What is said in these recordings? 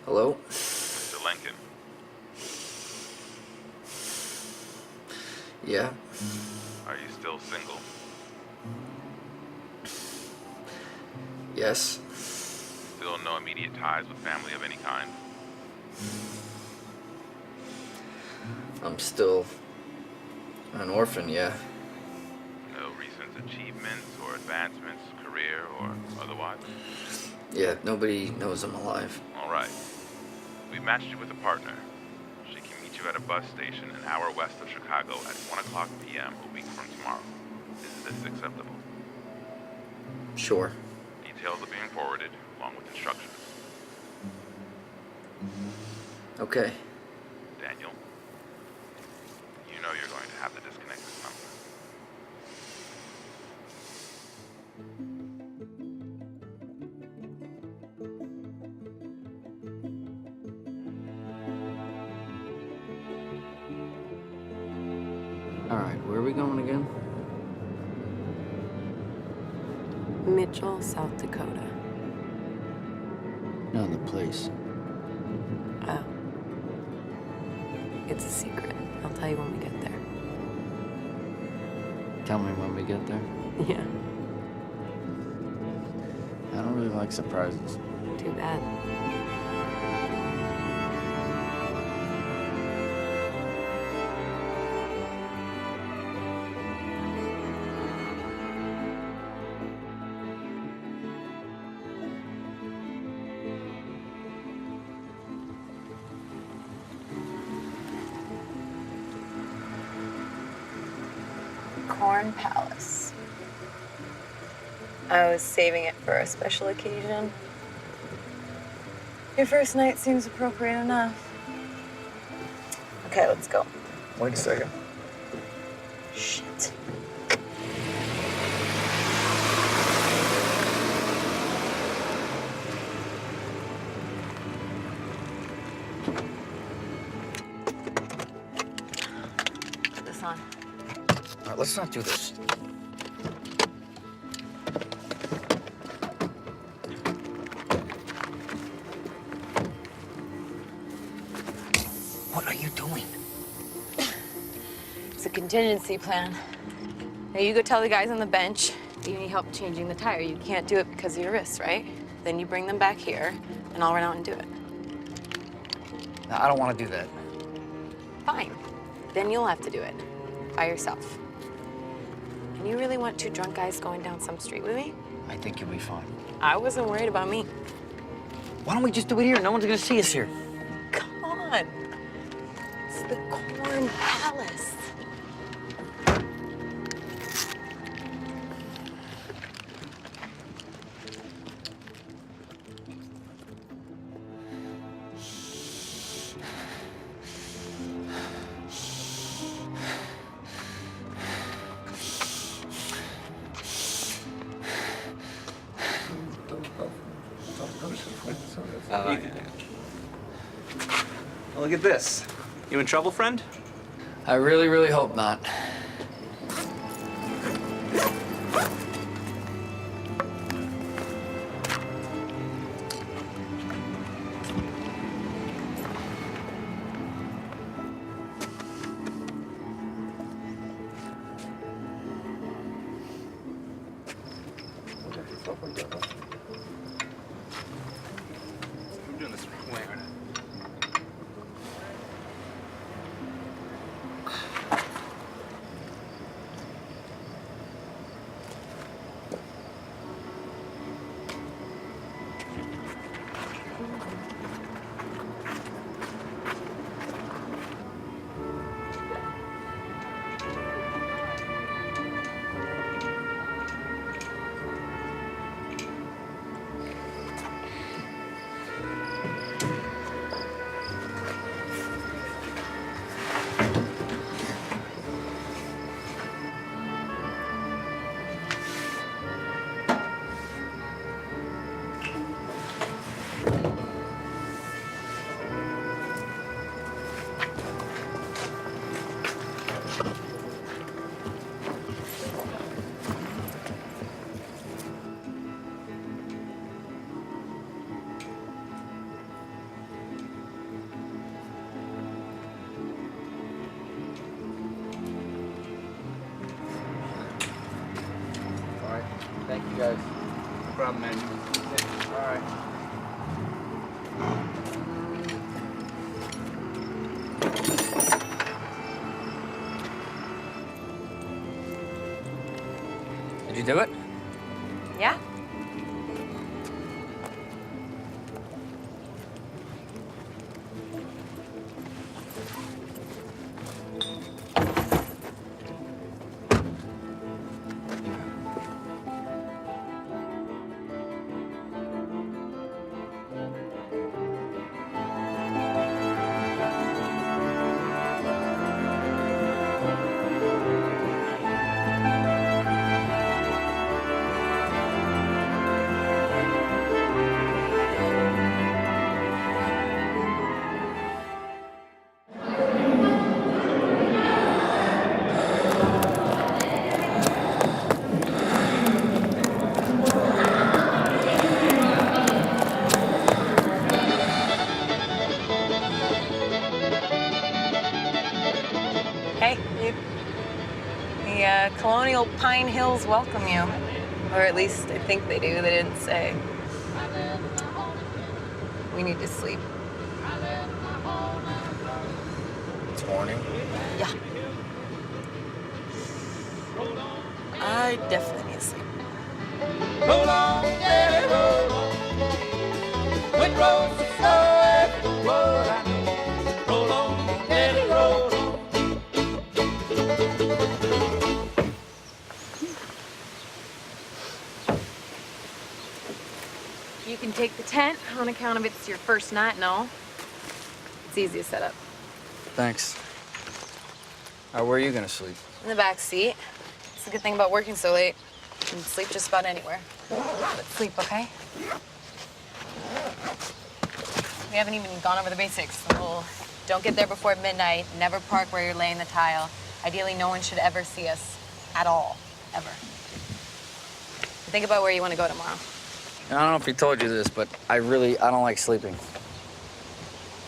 Hello? Mr. Lincoln. Yeah? Are you still single? Yes? Still no immediate ties with family of any kind? I'm still an orphan, yeah. No recent achievements or advancements, career or otherwise? Yeah, nobody knows I'm alive. All right. We've matched you with a partner. She can meet you at a bus station an hour west of Chicago at 1 o'clock p.m. a week from tomorrow. Is this acceptable? Sure. Details are being forwarded, along with instructions. Okay. Daniel, you know you're going to have to disconnect this number. Alright, where are we going again? Mitchell, South Dakota. No, the place. Oh. It's a secret. I'll tell you when we get there. Tell me when we get there. Yeah. I don't really like surprises. Too bad. Corn Palace. I was saving it for a special occasion. Your first night seems appropriate enough. Okay, let's go. Wait a second. Shit. Put this on. Alright, let's not do this. What are you doing? It's a contingency plan. Now you go tell the guys on the bench that you need help changing the tire. You can't do it because of your wrists, right? Then you bring them back here, and I'll run out and do it. No, I don't want to do that. Fine. Then you'll have to do it. By yourself. And you really want two drunk guys going down some street with me? I think you'll be fine. I wasn't worried about me. Why don't we just do it here? No one's gonna see us here. Come on. It's the Corn Palace. Well, look at this. You in trouble, friend? I really, really hope not. I'm doing this where? guys. No problem, man. All right. Did you do it? Yeah? Hey, you. The Colonial Pine Hills welcome you. Or at least I think they do. They didn't say. We need to sleep. It's morning. Yeah. I definitely need to sleep. Roll on, daddy, roll on. Wind rolls so slow, every word I know. Roll on, daddy, roll on. You can take the tent on account of it's your first night, no? It's easy to set up. Thanks. Where are you gonna sleep? In the back seat. It's the good thing about working so late. You can sleep just about anywhere. But sleep, okay? We haven't even gone over the basics. The whole don't get there before midnight, never park where you're laying the tile. Ideally, no one should ever see us at all, ever. Think about where you want to go tomorrow. I don't know if he told you this, but I don't like sleeping.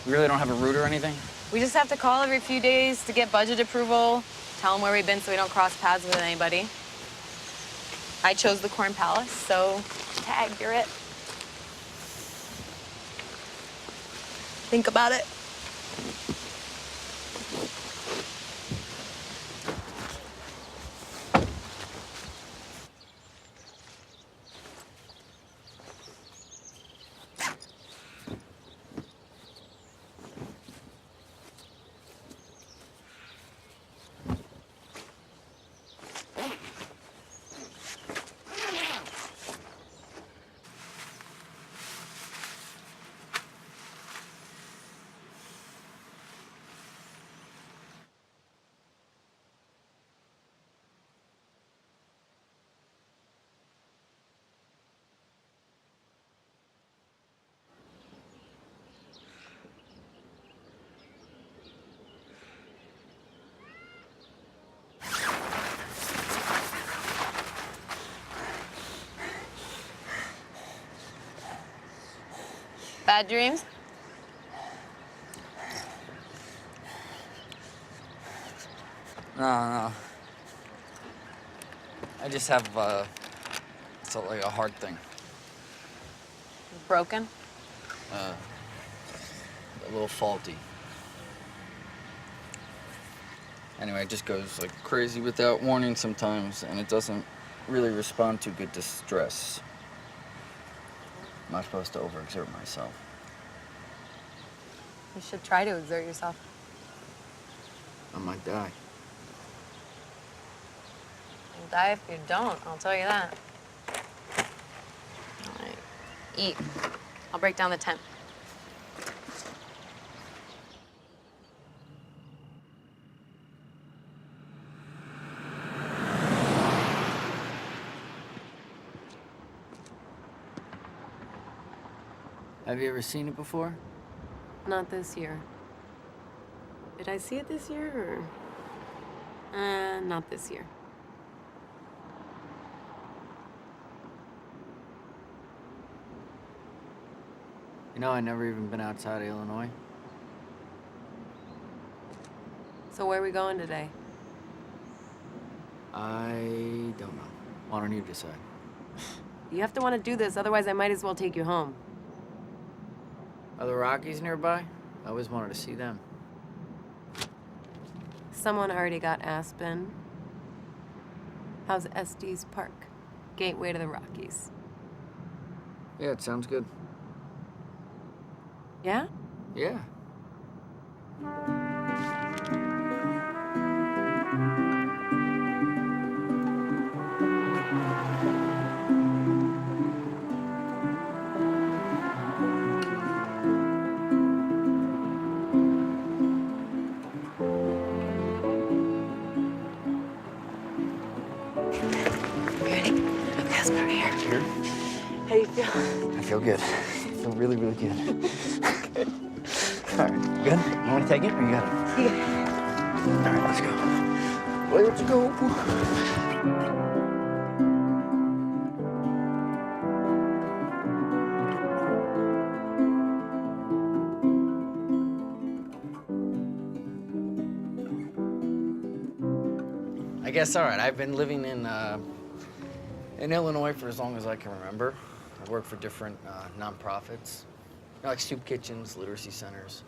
You really don't have a route or anything? We just have to call every few days to get budget approval, tell them where we've been so we don't cross paths with anybody. I chose the Corn Palace, so tag, you're it. Think about it. Bad dreams? No. I just have, it's like a heart thing. Broken? A little faulty. Anyway, it just goes like crazy without warning sometimes, and it doesn't really respond too good to stress. I'm not supposed to overexert myself. You should try to exert yourself. I might die. You'll die if you don't, I'll tell you that. All right, eat. I'll break down the tent. Have you ever seen it before? Not this year. Did I see it this year, or? Not this year. You know, I never even been outside of Illinois. So where are we going today? I don't know. Why don't you decide? You have to want to do this, otherwise I might as well take you home. Are the Rockies nearby? I always wanted to see them. Someone already got Aspen. How's Estes Park? Gateway to the Rockies. Yeah, it sounds good. Yeah? Yeah. Ready? Pass by here. Here? How do you feel? I feel good. I feel really, really good. Good. All right, good? You want to take it or you got it? Yeah. All right, let's go. Let's go. I guess, all right, I've been living in Illinois for as long as I can remember. I work for different nonprofits, like soup kitchens, literacy centers.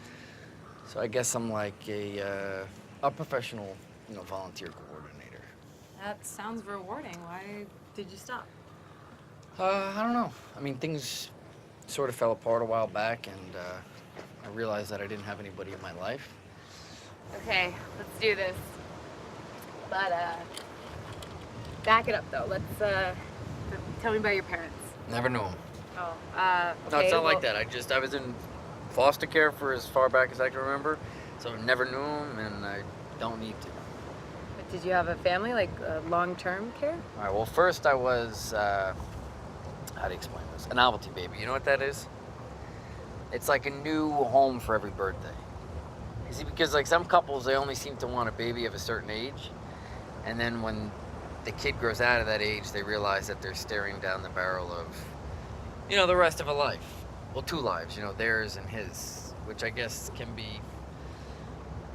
So I guess I'm like a professional, volunteer coordinator. That sounds rewarding. Why did you stop? I don't know. I mean, things sort of fell apart a while back, and I realized that I didn't have anybody in my life. Okay, let's do this. But, back it up, though. Let's, tell me about your parents. Never knew him. Oh, okay. No, it's not like that. I was in foster care for as far back as I can remember, so never knew him, and I don't need to. But did you have a family, like long-term care? All right, well, first I was, how do you explain this? A novelty baby. You know what that is? It's like a new home for every birthday. You see, because like some couples, they only seem to want a baby of a certain age, and then when the kid grows out of that age, they realize that they're staring down the barrel of, the rest of a life. Well, two lives, theirs and his, which I guess can be,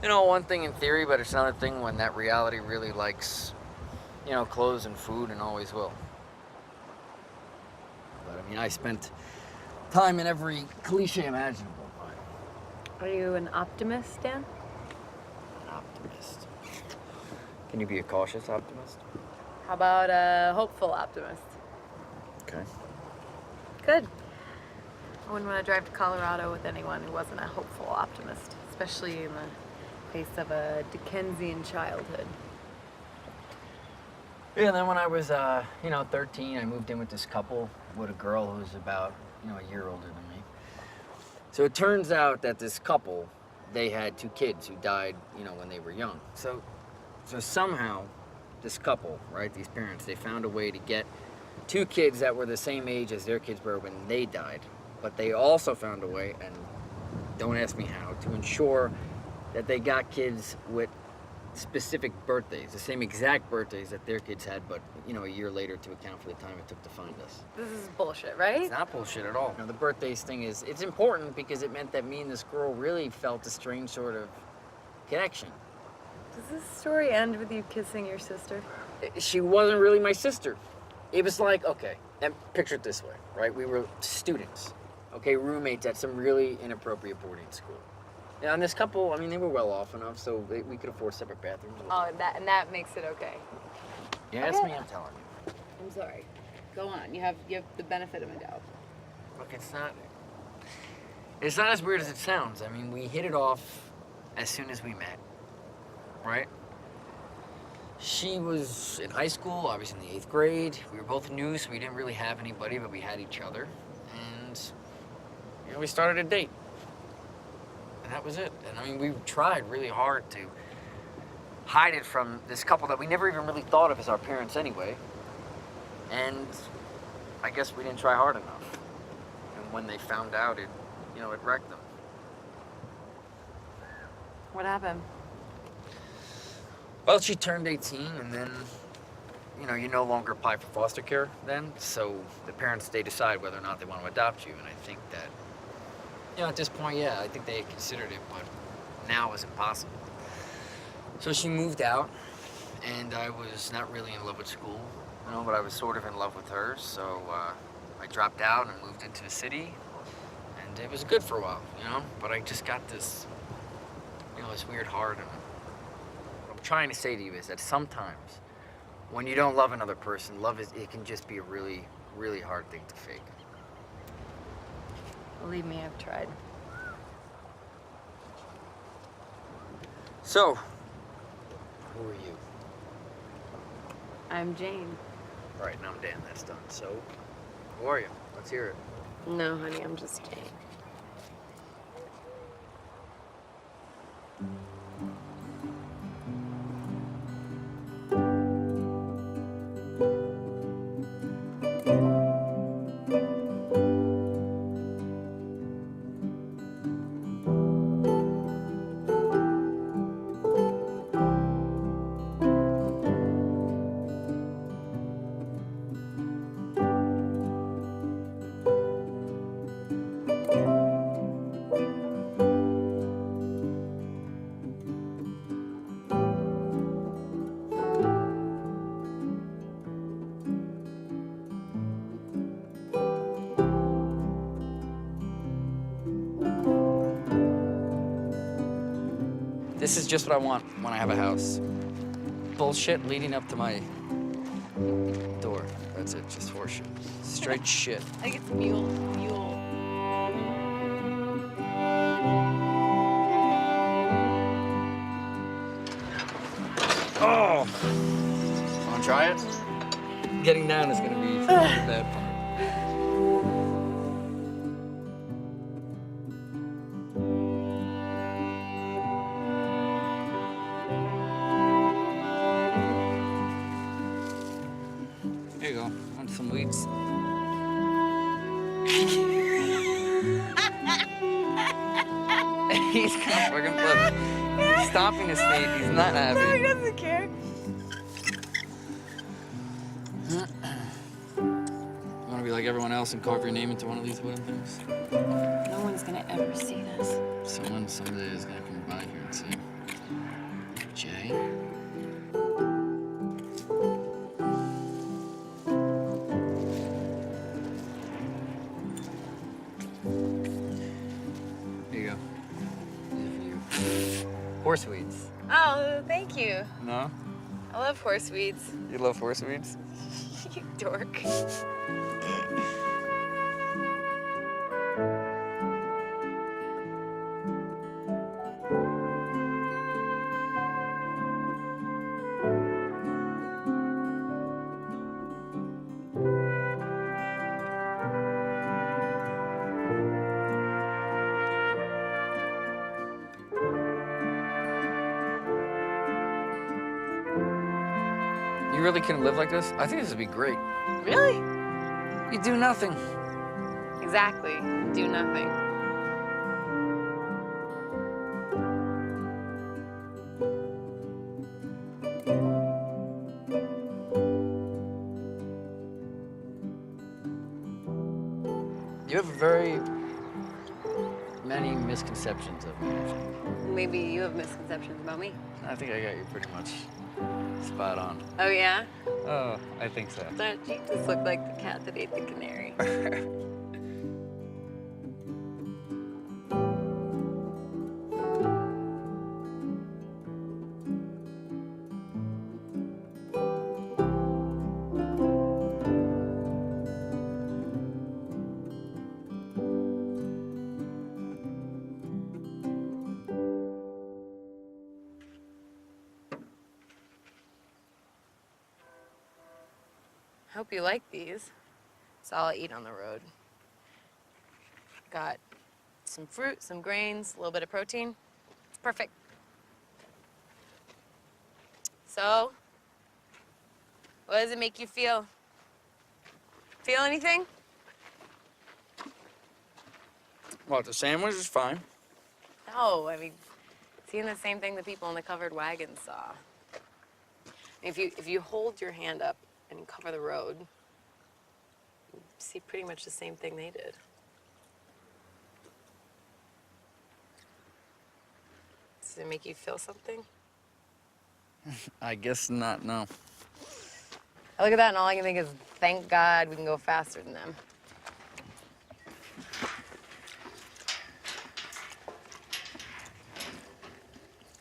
one thing in theory, but it's another thing when that reality really likes, clothes and food and always will. But I mean, I spent time in every cliche imaginable. Are you an optimist, Dan? An optimist. Can you be a cautious optimist? How about a hopeful optimist? Okay. Good. I wouldn't want to drive to Colorado with anyone who wasn't a hopeful optimist, especially in the face of a Dickensian childhood. Yeah, and then when I was, 13, I moved in with this couple with a girl who was about, a year older than me. So it turns out that this couple, they had two kids who died, when they were young. So somehow, this couple, right, these parents, they found a way to get two kids that were the same age as their kids were when they died. But they also found a way, and don't ask me how, to ensure that they got kids with specific birthdays, the same exact birthdays that their kids had, but, a year later to account for the time it took to find us. This is bullshit, right? It's not bullshit at all. The birthdays thing it's important because it meant that me and this girl really felt a strange sort of connection. Does this story end with you kissing your sister? She wasn't really my sister. It was like, okay, and picture it this way, right? We were students, okay, roommates at some really inappropriate boarding school. And this couple, I mean, they were well off enough, so we could afford separate bathrooms. Oh, that makes it okay. Yeah, that's me, I'm telling you. I'm sorry. Go on. You have the benefit of a doubt. Look, it's not as weird as it sounds. I mean, we hit it off as soon as we met, right? She was in high school, I was in the 8th grade. We were both new, so we didn't really have anybody, but we had each other. And, we started a date. And that was it. And I mean, we tried really hard to hide it from this couple that we never even really thought of as our parents anyway. And I guess we didn't try hard enough. And when they found out, it wrecked them. What happened? Well, she turned 18, and then, you no longer apply for foster care then. So the parents, they decide whether or not they want to adopt you. And I think that, at this point, yeah, I think they had considered it, but now it was impossible. So she moved out, and I was not really in love with school. you know, but I was sort of in love with her, so I dropped out and moved into the city, and it was good for a while, you know, but I just got this, you know, this weird heart, and what I'm trying to say to you is that sometimes when you don't love another person, it can just be a really, really hard thing to fake. Believe me, I've tried. So, who are you? I'm Jane. All right, now I'm Dan, that's done. So, who are you? Let's hear it. No, honey, I'm just Jane. This is just what I want when I have a house. Bullshit leading up to my door. That's it, just horseshit. Straight shit. I think it's mule. Oh! Wanna try it? Getting down is gonna be the bad part. Here you go. Want some weeds? He's gonna fucking flip. He's stomping his feet. He's not happy. No, he doesn't care. You wanna be like everyone else and carve your name into one of these wooden things? No one's gonna ever see this. Someone someday is gonna come by here and say, Jay? Here you go. These are for you. Horseweeds. Oh, thank you. No? I love horseweeds. You love horseweeds? You dork. You really couldn't live like this? I think this would be great. Really? You do nothing. Exactly. Do nothing. You have very many misconceptions of me. Maybe you have misconceptions about me. I think I got you pretty much spot on. Oh, yeah? Oh, I think so. Don't you just look like the cat that ate the canary? I hope you like these. It's all I eat on the road. Got some fruit, some grains, a little bit of protein. It's perfect. So, what does it make you feel? Feel anything? Well, the sandwich is fine. No, I mean, seeing the same thing the people in the covered wagon saw. If you hold your hand up and you cover the road, you see pretty much the same thing they did. Does it make you feel something? I guess not, no. I look at that and all I can think is, thank God we can go faster than them.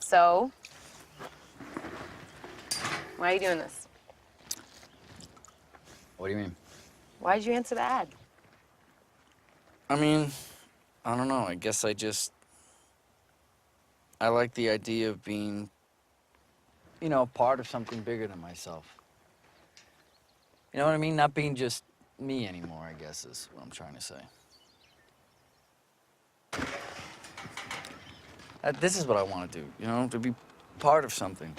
So, why are you doing this? What do you mean? Why'd you answer the ad? I mean, I don't know. I guess I like the idea of being, part of something bigger than myself. You know what I mean? Not being just me anymore, I guess, is what I'm trying to say. This is what I want to do, to be part of something.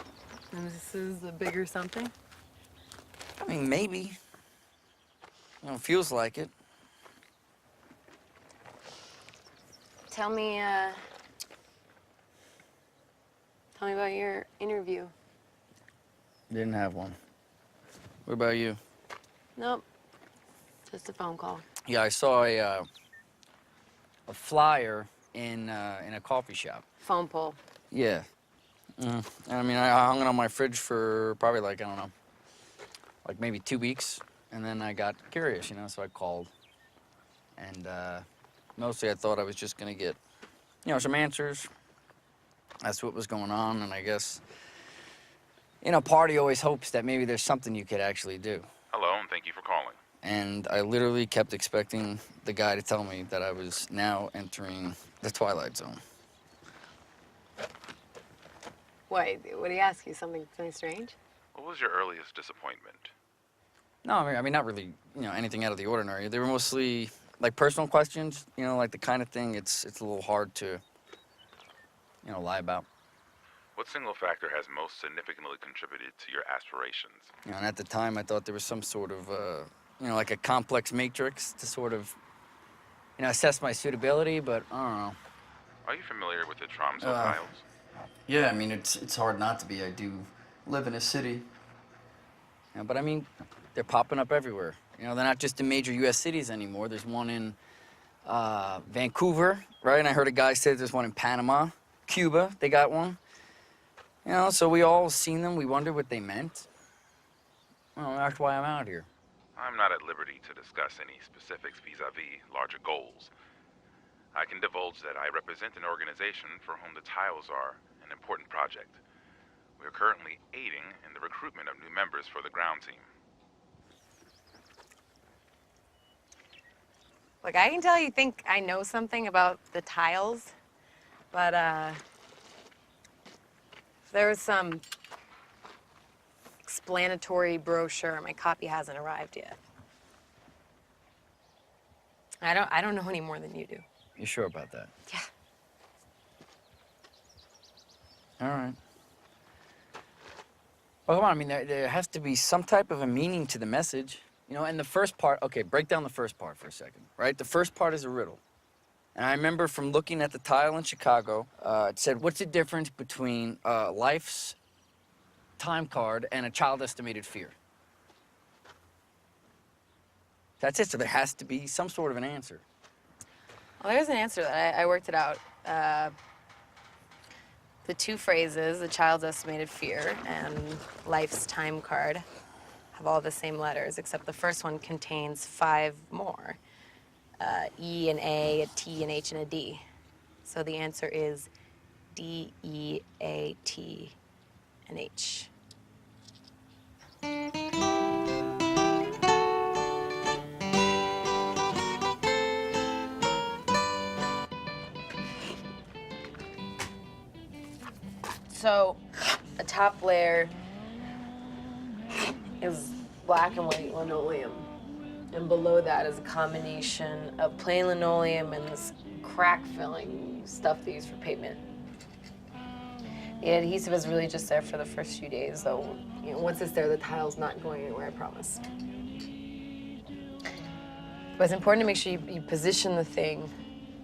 And this is the bigger something? I mean, maybe. It feels like it. Tell me about your interview. Didn't have one. What about you? Nope. Just a phone call. Yeah, I saw a flyer in a coffee shop. Phone poll. Yeah. I mean, I hung it on my fridge for probably like, I don't know, like maybe 2 weeks. And then I got curious, so I called. And mostly I thought I was just going to get, some answers. That's what was going on. And I guess, party always hopes that maybe there's something you could actually do. Hello, and thank you for calling. And I literally kept expecting the guy to tell me that I was now entering the Twilight Zone. What did he ask you? Something strange? What was your earliest disappointment? No, I mean, not really, anything out of the ordinary. They were mostly, like, personal questions, like the kind of thing it's a little hard to, lie about. What single factor has most significantly contributed to your aspirations? And at the time, I thought there was some sort of, like a complex matrix to sort of, assess my suitability, but I don't know. Are you familiar with the Tromso tiles? Yeah, I mean, it's hard not to be. I do live in a city. But I mean, they're popping up everywhere. They're not just in major U.S. cities anymore. There's one in Vancouver, right? And I heard a guy say there's one in Panama, Cuba, they got one. So we all seen them. We wondered what they meant. Well, that's why I'm out here. I'm not at liberty to discuss any specifics vis-a-vis larger goals. I can divulge that I represent an organization for whom the tiles are an important project. We are currently aiding in the recruitment of new members for the ground team. Look, I can tell you think I know something about the tiles, but there was some explanatory brochure. My copy hasn't arrived yet. I don't know any more than you do. You sure about that? Yeah. All right. Well, come on. I mean, there has to be some type of a meaning to the message. And the first part, okay, break down the first part for a second, right? The first part is a riddle. And I remember from looking at the tile in Chicago, it said, what's the difference between life's time card and a child estimated fear? That's it. So there has to be some sort of an answer. Well, there's an answer to that. I worked it out. The two phrases, the child's estimated fear and life's time card, have all the same letters, except the first one contains 5 more. E and A, a T, an H, and a D. So the answer is D, E, A, T, and H. So, a top layer is black and white linoleum. And below that is a combination of plain linoleum and this crack filling stuff they use for pavement. The adhesive is really just there for the first few days, though. Once it's there, the tile's not going anywhere, I promise. But it's important to make sure you position the thing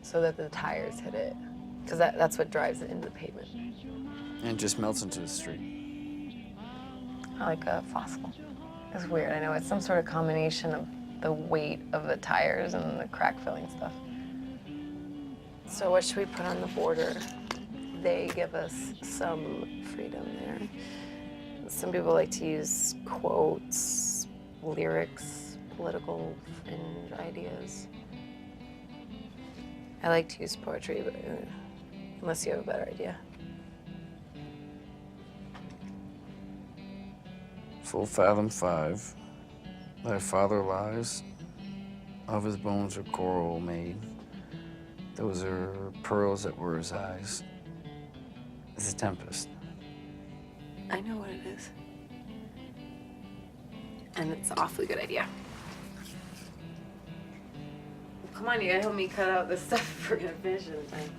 so that the tires hit it, because that's what drives it into the pavement. And it just melts into the street. Like a fossil. It's weird, I know. It's some sort of combination of the weight of the tires and the crack filling stuff. So what should we put on the border? They give us some freedom there. Some people like to use quotes, lyrics, political fringe ideas. I like to use poetry, but unless you have a better idea. Full fathom 5. Thy father lies. Of his bones are coral made. Those are pearls that were his eyes. It's a tempest. I know what it is. And it's an awfully good idea. Come on, you gotta help me cut out this stuff if we're gonna finish it in time.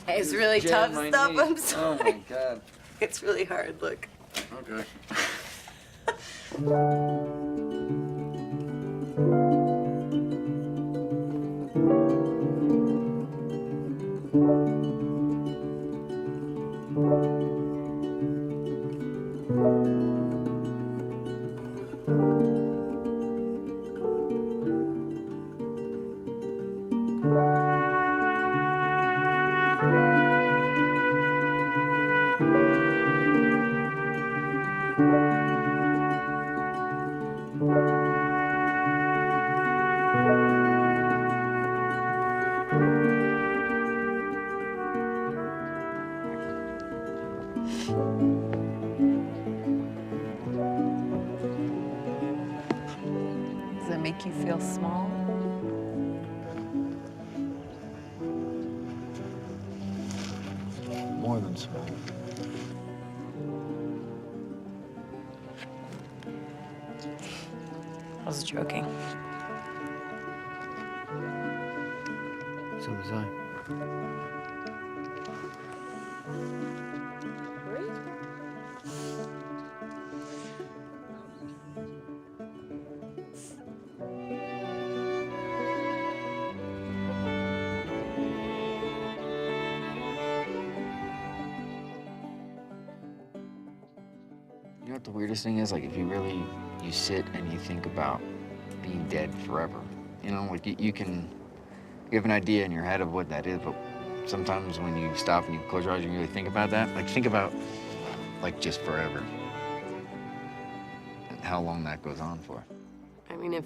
It's really tough stuff, I'm sorry. Oh my God. It's really hard, look. Okay. Does it make you feel small? More than small. I was joking. So was I. You know what the weirdest thing is? Like, if you really, you sit and you think about being dead forever. You know, like you have an idea in your head of what that is, but sometimes when you stop and you close your eyes and you really think about that, like think about, like, just forever. And how long that goes on for. I mean, if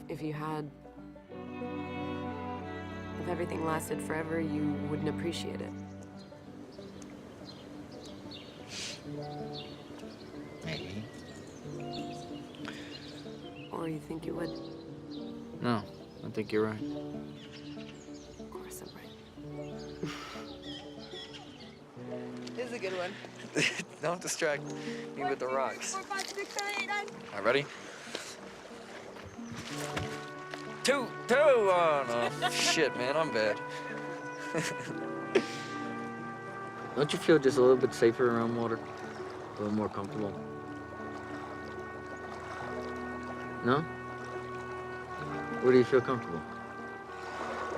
everything lasted forever, you wouldn't appreciate it. Maybe. Or you think you would. No, I think you're right. Of course I'm right. This is a good one. Don't distract me with the rocks. 4, 5, 6, 7, 8, 9. All right, ready? 2, 2. Oh no! Shit, man, I'm bad. Don't you feel just a little bit safer around water? A little more comfortable? No? Where do you feel comfortable?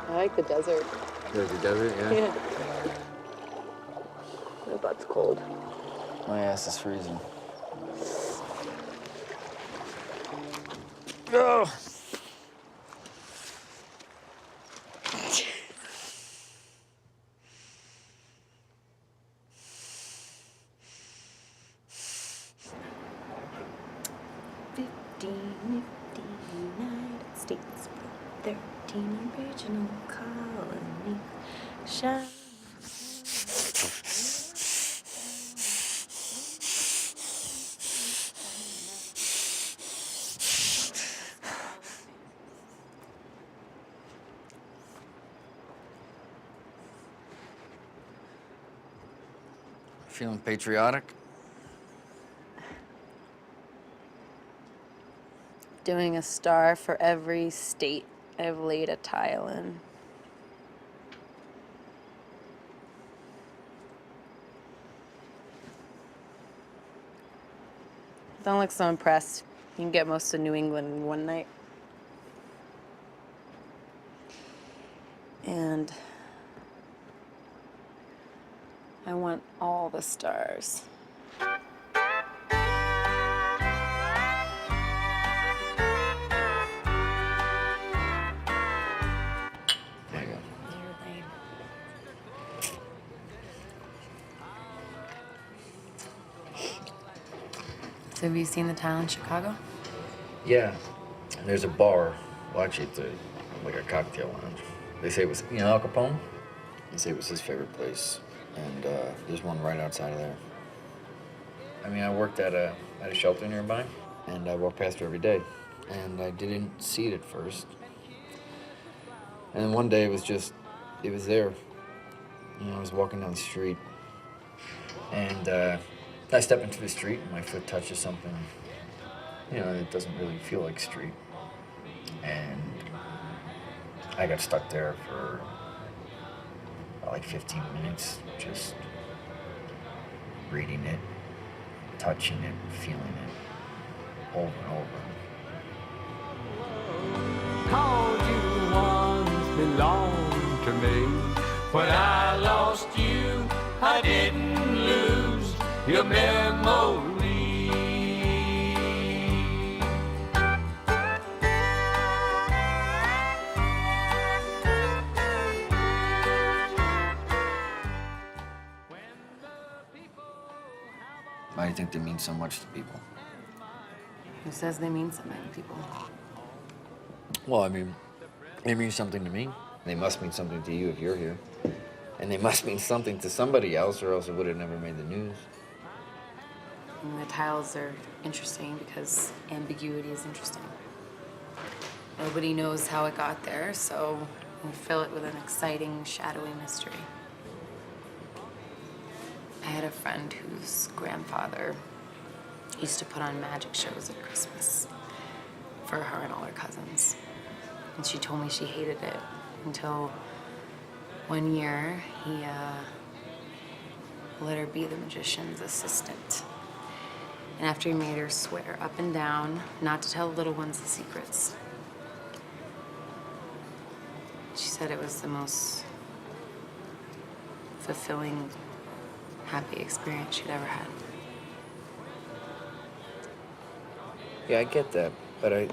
I like the desert. There's the desert, yeah? Yeah. My butt's cold. My ass is freezing. Go! United States, 13 original colonies. Shine. Feeling patriotic? Doing a star for every state I've laid a tile in. Don't look so impressed. You can get most of New England in one night. And I want all the stars. So have you seen the tile in Chicago? Yeah, and there's a bar. Well, actually, it's like a cocktail lounge. They say it was, Al Capone? They say it was his favorite place. And there's one right outside of there. I mean, I worked at a shelter nearby, and I walked past her every day. And I didn't see it at first. And then one day it was there. I was walking down the street, and I step into the street, and my foot touches something, it doesn't really feel like street. And I got stuck there for like 15 minutes, just reading it, touching it, feeling it, over and over. 'Cause you once belonged to me. When I lost you, I didn't lose your memory. Why do you think they mean so much to people? Who says they mean something to people? Well, I mean, they mean something to me. They must mean something to you if you're here. And they must mean something to somebody else, or else it would have never made the news. And the tiles are interesting because ambiguity is interesting. Nobody knows how it got there, so we fill it with an exciting, shadowy mystery. I had a friend whose grandfather used to put on magic shows at Christmas for her and all her cousins. And she told me she hated it until one year he let her be the magician's assistant. And after he made her swear up and down not to tell the little ones the secrets, she said it was the most fulfilling, happy experience she'd ever had. Yeah, I get that, but I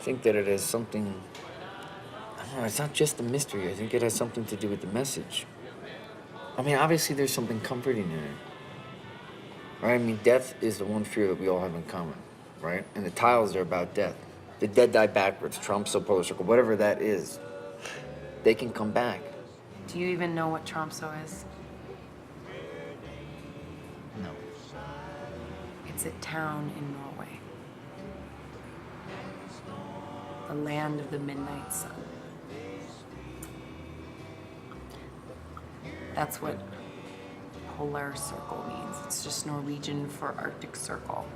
think that it has something, I don't know, it's not just the mystery. I think it has something to do with the message. I mean, obviously there's something comforting in it. Right? I mean, death is the one fear that we all have in common, right? And the tiles are about death. The dead die backwards, Tromso polar circle, whatever that is, they can come back. Do you even know what Tromso is? No. It's a town in Norway. The land of the midnight sun. That's what polar circle means. It's just Norwegian for Arctic Circle.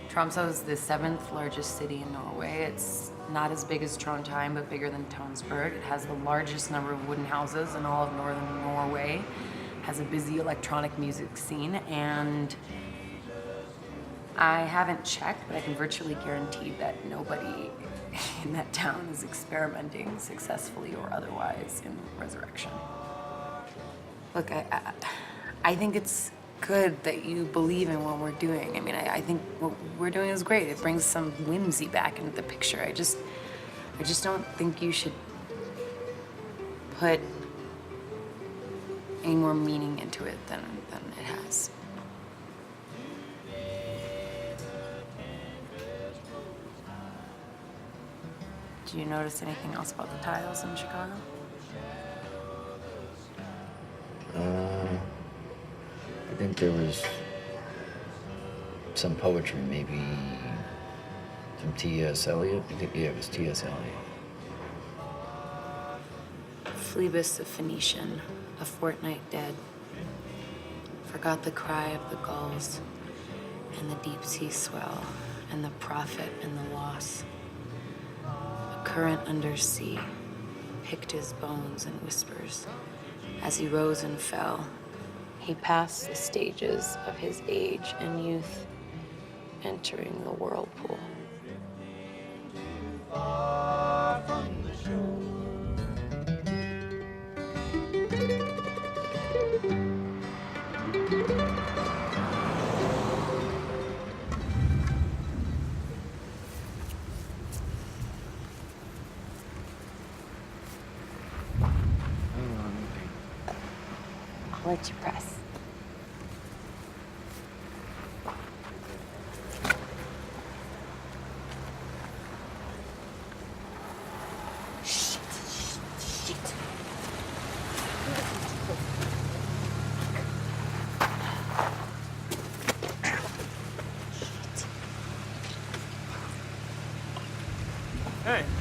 Tromsø is the 7th largest city in Norway. It's not as big as Trondheim, but bigger than Tønsberg. It has the largest number of wooden houses in all of northern Norway. It has a busy electronic music scene, and I haven't checked, but I can virtually guarantee that nobody in that town is experimenting successfully or otherwise in resurrection. Look, I think it's good that you believe in what we're doing. I mean, I think what we're doing is great. It brings some whimsy back into the picture. I just don't think you should put any more meaning into it than it has. Did you notice anything else about the tiles in Chicago? I think there was some poetry, maybe from T.S. Eliot. I think, yeah, it was T.S. Eliot. Phlebas the Phoenician, a fortnight dead, forgot the cry of the gulls and the deep sea swell and the profit and the loss. A current under sea picked his bones in whispers. As he rose and fell, he passed the stages of his age and youth, entering the whirlpool. Far from the shore. I'll let you press.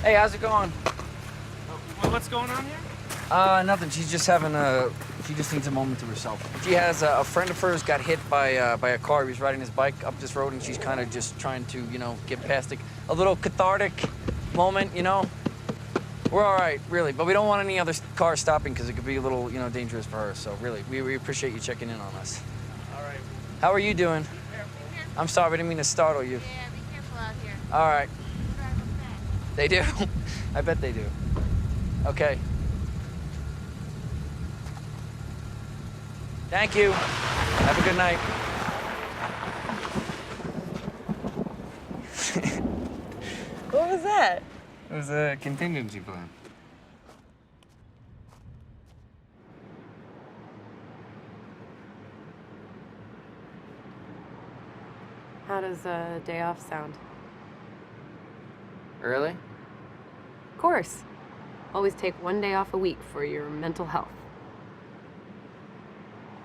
Hey, how's it going? Well, what's going on here? Nothing. She's just having she just needs a moment to herself. She has a friend of hers got hit by a car. He was riding his bike up this road, and she's kind of just trying to, get past it. A little cathartic moment, We're all right, really, but we don't want any other cars stopping because it could be a little, dangerous for her. So really, we appreciate you checking in on us. All right. How are you doing? Be careful. I'm sorry, I didn't mean to startle you. Yeah, be careful out here. All right. Drive them fast. They do. I bet they do. Okay. Thank you. Have a good night. What was that? It was a contingency plan. How does a day off sound? Really? Of course. Always take one day off a week for your mental health.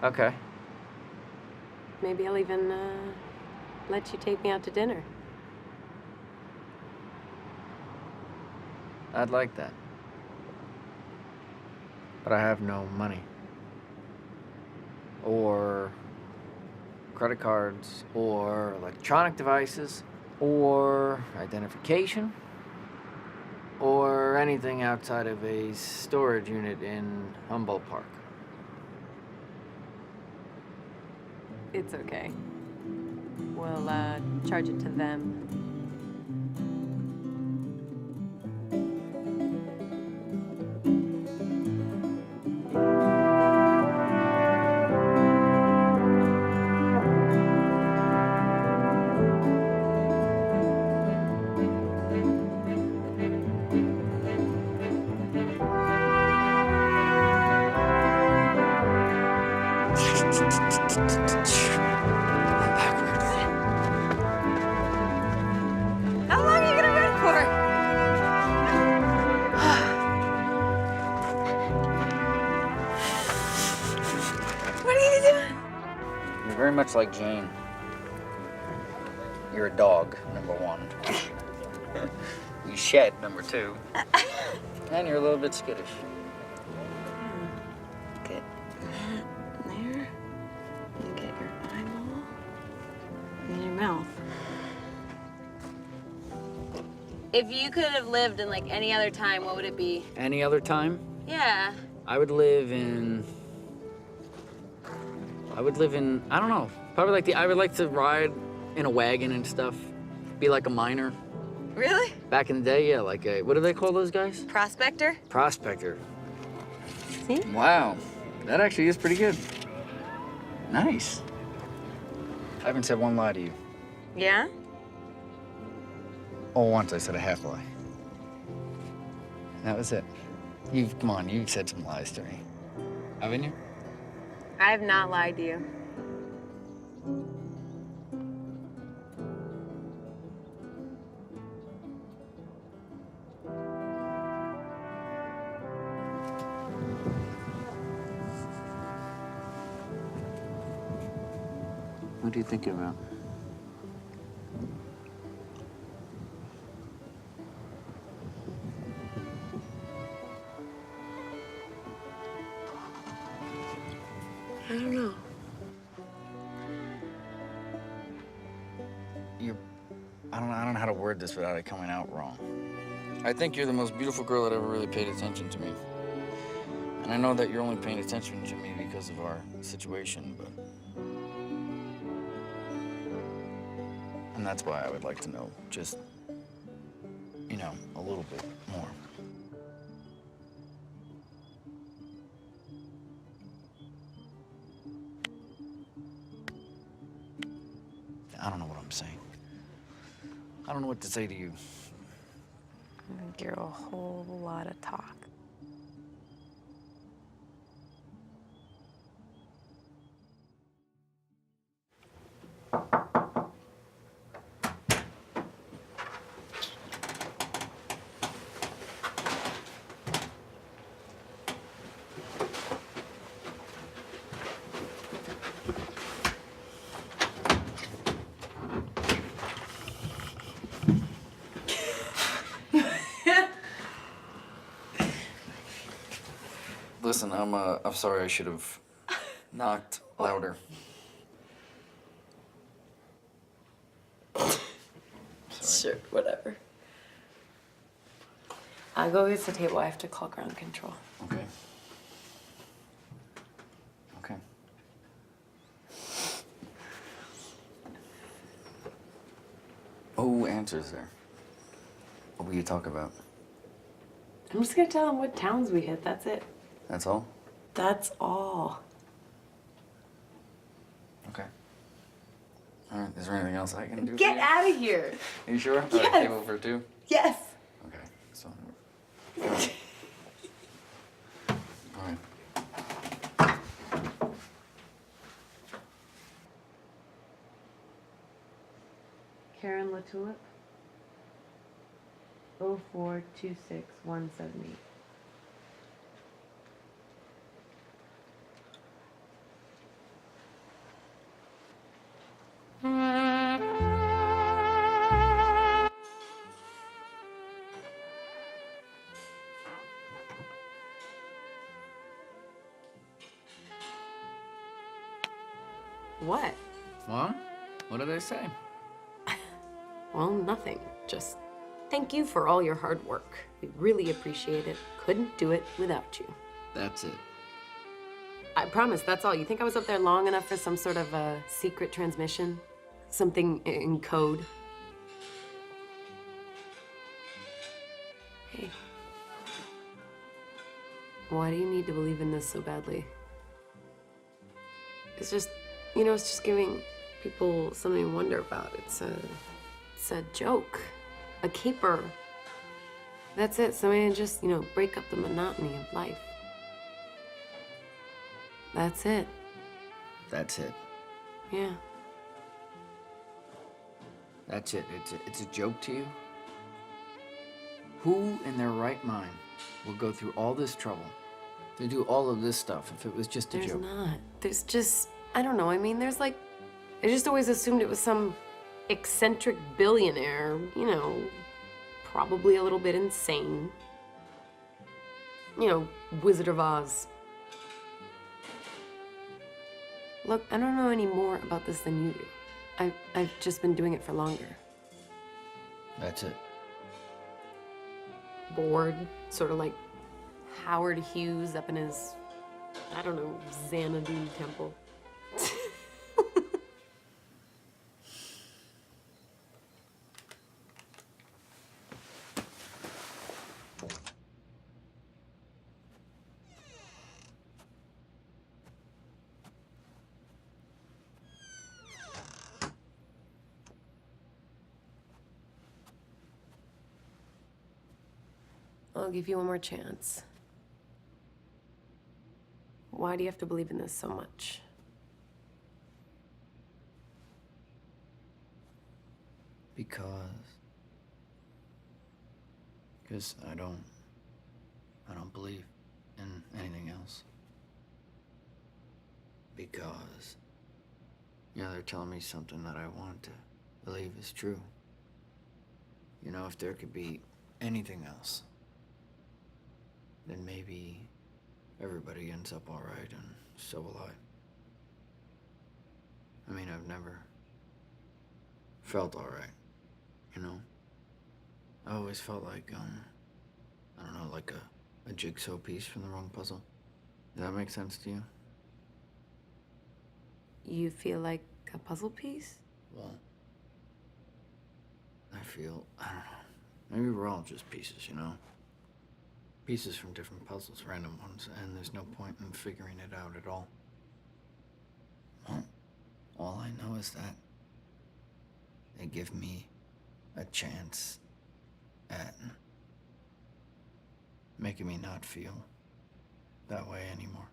Okay. Maybe I'll even let you take me out to dinner. I'd like that. But I have no money. Or credit cards, or electronic devices, or identification, or anything outside of a storage unit in Humboldt Park. It's okay. We'll charge it to them. How long are you gonna run for? What are you doing? You're very much like Jane. You're a dog, number one. You shed, number two. And you're a little bit skittish. Get that there. And get your eyeball in your mouth. If you could have lived in any other time, what would it be? Any other time? Yeah. I would live in, I don't know, probably I would like to ride in a wagon and stuff, be like a miner. Really? Back in the day, yeah, like what do they call those guys? Prospector? Prospector. See? Wow, that actually is pretty good. Nice. I haven't said one lie to you. Yeah? Oh, once I said a half lie. That was it. Come on, you've said some lies to me. Haven't you? I have not lied to you. What are you thinking about? I don't know. I don't know how to word this without it coming out wrong. I think you're the most beautiful girl that ever really paid attention to me. And I know that you're only paying attention to me because of our situation, but... And that's why I would like to know just, a little bit more. I don't know what I'm saying. I don't know what to say to you. I think you're a whole lot of talk. Listen, I'm sorry. I should have knocked louder. Sure, whatever. I'll go get the table. I have to call ground control. Okay. Okay. Who answers there? What will you talk about? I'm just gonna tell him what towns we hit. That's it. That's all? That's all. Okay. All right. Is there anything else I can do? Get for you? out of here. Are you sure? Yes. All right, table for two? Yes. Okay. So. All right. All right. Karen LaTulip. 0426178. What? Well, what did I say? Well, nothing. Just thank you for all your hard work. We really appreciate it. Couldn't do it without you. That's it. I promise, that's all. You think I was up there long enough for some sort of a secret transmission? Something in code? Hey. Why do you need to believe in this so badly? It's just, it's just giving people something to wonder about. It's a joke, a caper. That's it, something to just, break up the monotony of life. That's it. That's it. Yeah. That's it. It's a joke to you? Who in their right mind will go through all this trouble to do all of this stuff if it was just a There's joke? not. There's just, I don't know. I mean, I just always assumed it was some eccentric billionaire, probably a little bit insane. Wizard of Oz. Look, I don't know any more about this than you do. I've just been doing it for longer. That's it. Bored, sort of like Howard Hughes up in his, I don't know, Xanadu temple. I'll give you one more chance. Why do you have to believe in this so much? Because I don't believe in anything else. Because, they're telling me something that I want to believe is true. If there could be anything else, then maybe everybody ends up all right, and so will I. I mean, I've never felt all right, I always felt like, I don't know, like a jigsaw piece from the wrong puzzle. Does that make sense to you? You feel like a puzzle piece? Well, I feel, I don't know, maybe we're all just pieces, Pieces from different puzzles, random ones, and there's no point in figuring it out at all. Well, all I know is that they give me a chance at making me not feel that way anymore.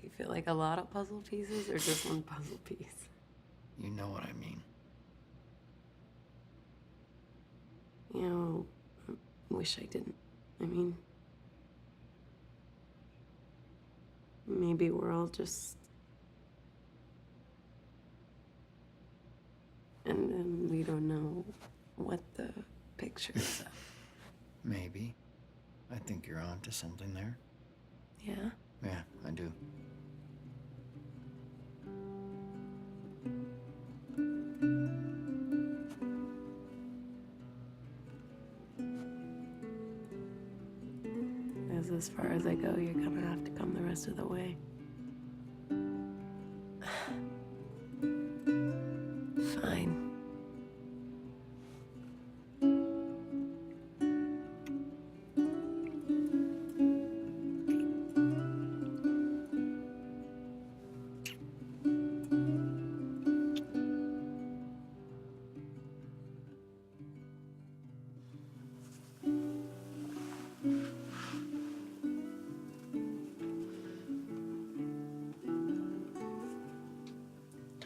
You feel like a lot of puzzle pieces or just one puzzle piece? You know what I mean. I wish I didn't. I mean, maybe we're all just we don't know what the picture is of. Maybe. I think you're on to something there. Yeah? Yeah, I do. That's as far as I go. You're gonna have to come the rest of the way. Fine.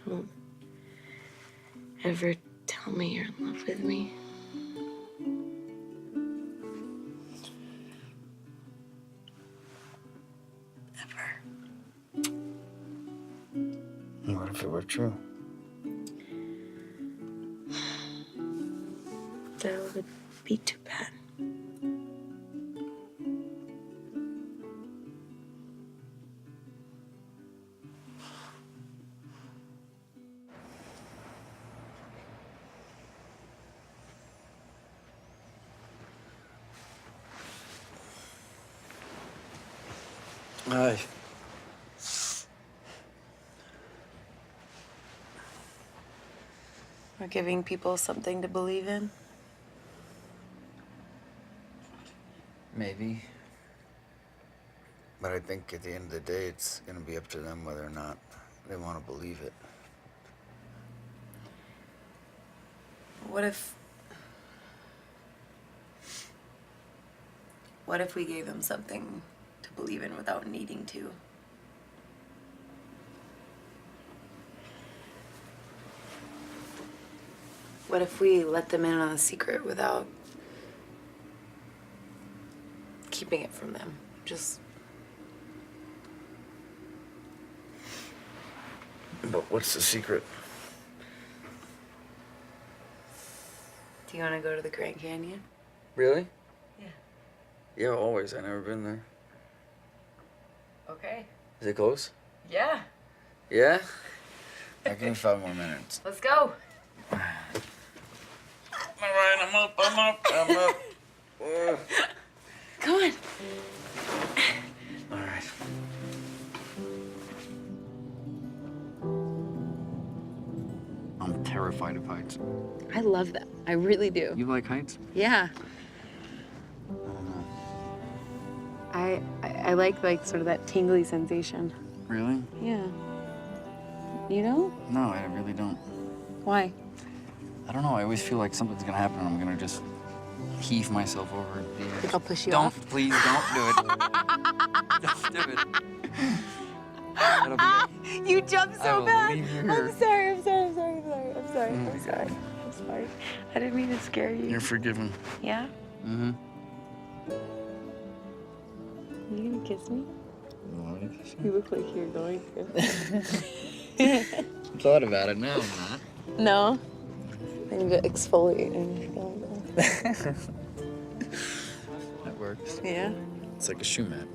Don't ever tell me you're in love with me. Ever. What if it were true? That would be too bad. Hi. We're giving people something to believe in. Maybe. But I think at the end of the day, it's gonna be up to them whether or not they want to believe it. What if we gave them something to believe in without needing to? What if we let them in on a secret without keeping it from them? Just... But what's the secret? Do you want to go to the Grand Canyon? Really? Yeah. Yeah, always. I've never been there. Okay. Is it close? Yeah. Yeah? I'll give me 5 more minutes. Let's go. All right, I'm up. Come on. All right. I'm terrified of heights. I love them. I really do. You like heights? Yeah. I don't know. I like sort of that tingly sensation. Really? Yeah. You know? No, I really don't. Why? I don't know. I always feel like something's gonna happen and I'm gonna just heave myself over the edge. Think I'll push you Don't, off? please, don't do it. Don't do it. That'll be it. You jumped I so will bad. leave you here. I'm sorry. I'm sorry. I didn't mean to scare you. You're forgiven. Yeah? Mm-hmm. You gonna kiss me? You want me to kiss You look like you're going to. you? Thought about it, now I'm not. No. I'm gonna exfoliate and That works. Yeah? It's like a shoe mat.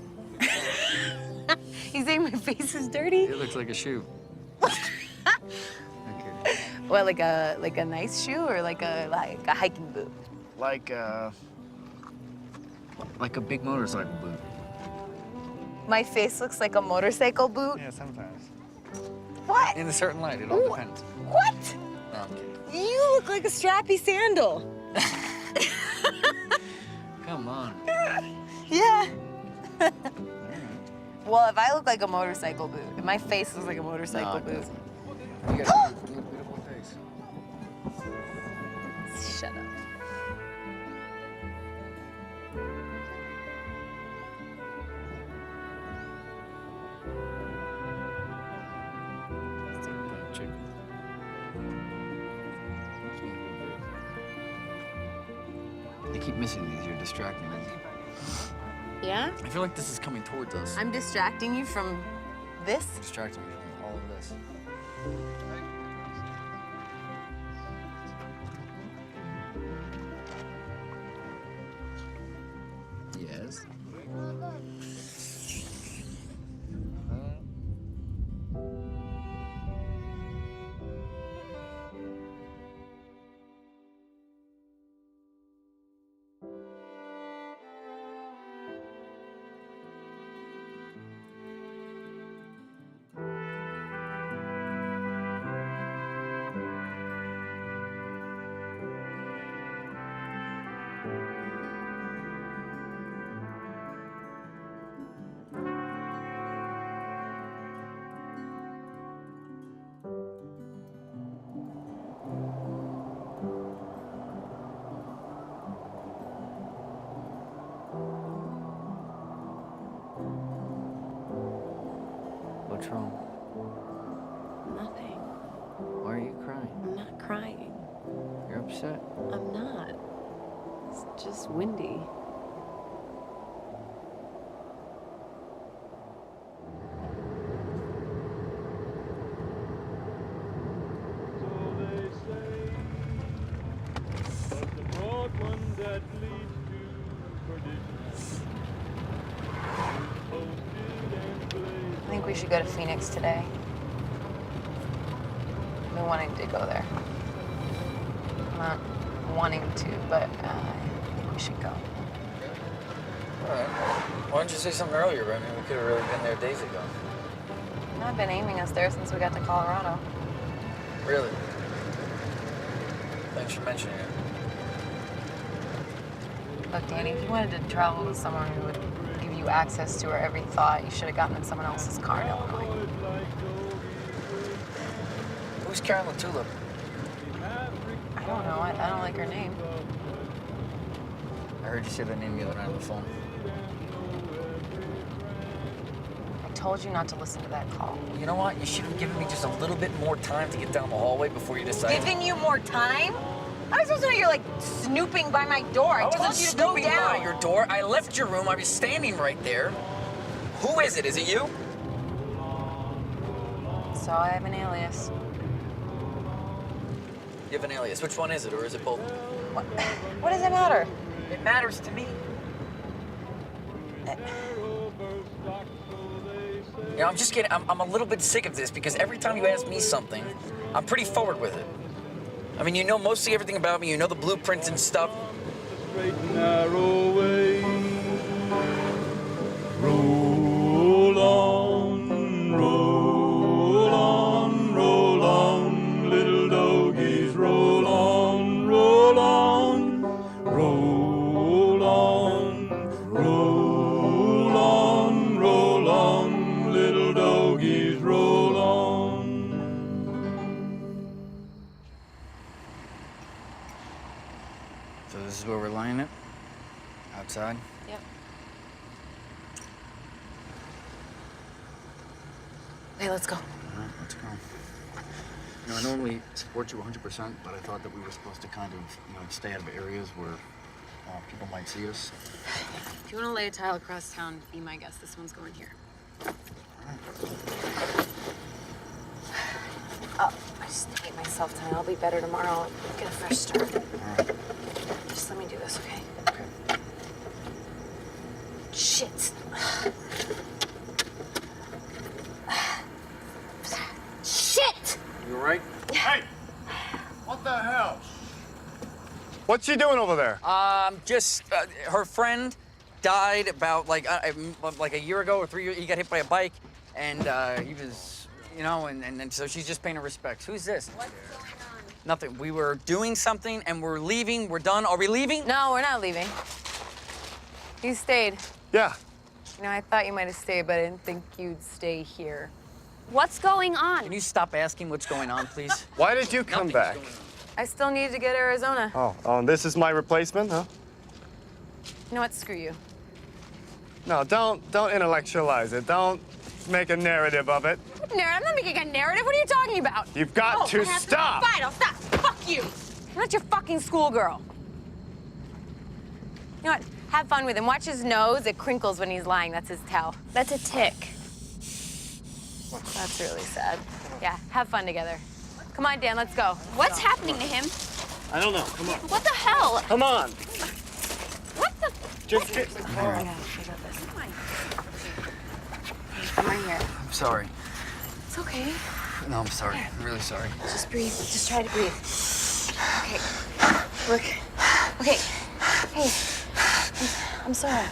You saying my face is dirty? It looks like a shoe. Okay. What, like a nice shoe or like a hiking boot? Like a big motorcycle boot. My face looks like a motorcycle boot? Yeah, sometimes. What? In a certain light, it all depends. What? No, I'm kidding. You look like a strappy sandal. Come on. Yeah. Well, if I look like a motorcycle boot, if my face looks like a motorcycle boot. You got a beautiful face. Shut up. I keep missing these. You're distracting me. Yeah? I feel like this is coming towards us. I'm distracting you from this? Distracting me from all of this. Yes. What's wrong? Nothing. Why are you crying? I'm not crying. You're upset? I'm not. It's just windy. So they say, but the broad one that leads to perdition is posted and blazed. I think we should go to Phoenix today. I've been wanting to go there. I'm not wanting to, but I think we should go. All right. Why didn't you say something earlier? I mean, we could have really been there days ago. You know, I've been aiming us there since we got to Colorado. Really? Thanks for mentioning it. Look, Danny, if you wanted to travel with someone who would give you access to her every thought, you should have gotten in someone else's car in Illinois. Who's Carolyn Tulip? I don't know. I don't like her name. I heard you say that name the other night on the phone. I told you not to listen to that call. You know what? You should have given me just a little bit more time to get down the hallway before you decided. Giving you more time? I was supposed to know you're like snooping by my door. I told wasn't you to go snooping down. by your door. I left your room. I was standing right there. Who is it? Is it you? So I have an alias. You have an alias. Which one is it, or is it both? What does it matter? It matters to me. You know, I'm just kidding. I'm a little bit sick of this because every time you ask me something, I'm pretty forward with it. I mean, you know mostly everything about me. You know the blueprints and stuff. Straight and narrow way. Roll on, roll on, roll on, little doggies, roll on, roll on, roll on, roll on, roll on, little doggies, roll on. So this is where we're laying it? Outside? Yep. Okay, let's go. All right, let's go. You know, I normally support you 100%, but I thought that we were supposed to kind of, stay out of areas where people might see us. If you want to lay a tile across town, be my guest. This one's going here. Oh, I just hate myself tonight. I'll be better tomorrow. I'll get a fresh start. All right. Just let me do this, okay? Okay. Shit. Shit! You all right? Hey! What the hell? What's she doing over there? Just her friend died about like a year ago or 3 years. He got hit by a bike, and he was, and so she's just paying her respects. Who's this? What's going on? Nothing. We were doing something, and we're leaving. We're done. Are we leaving? No, we're not leaving. You stayed. Yeah. I thought you might have stayed, but I didn't think you'd stay here. What's going on? Can you stop asking what's going on, please? Why did you come Nothing's back? going on. I still needed to get to Arizona. Oh, this is my replacement, huh? You know what? Screw you. No, don't intellectualize it. Don't make a narrative of it. I'm not making a narrative. What are you talking about? You've got to stop. Fine, I'll stop. Fuck you. I'm not your fucking schoolgirl. You know what? Have fun with him. Watch his nose. It crinkles when he's lying. That's his tell. That's a tick. That's really sad. Yeah, have fun together. Come on, Dan, let's go. What's happening to him? I don't know. Come on. What the hell? Come on. What the? Just get. Yeah, I got this. I'm right here. I'm sorry. It's okay. No, I'm sorry. I'm really sorry. Just breathe. Just try to breathe. Okay. Look. Okay. Hey. I'm sorry.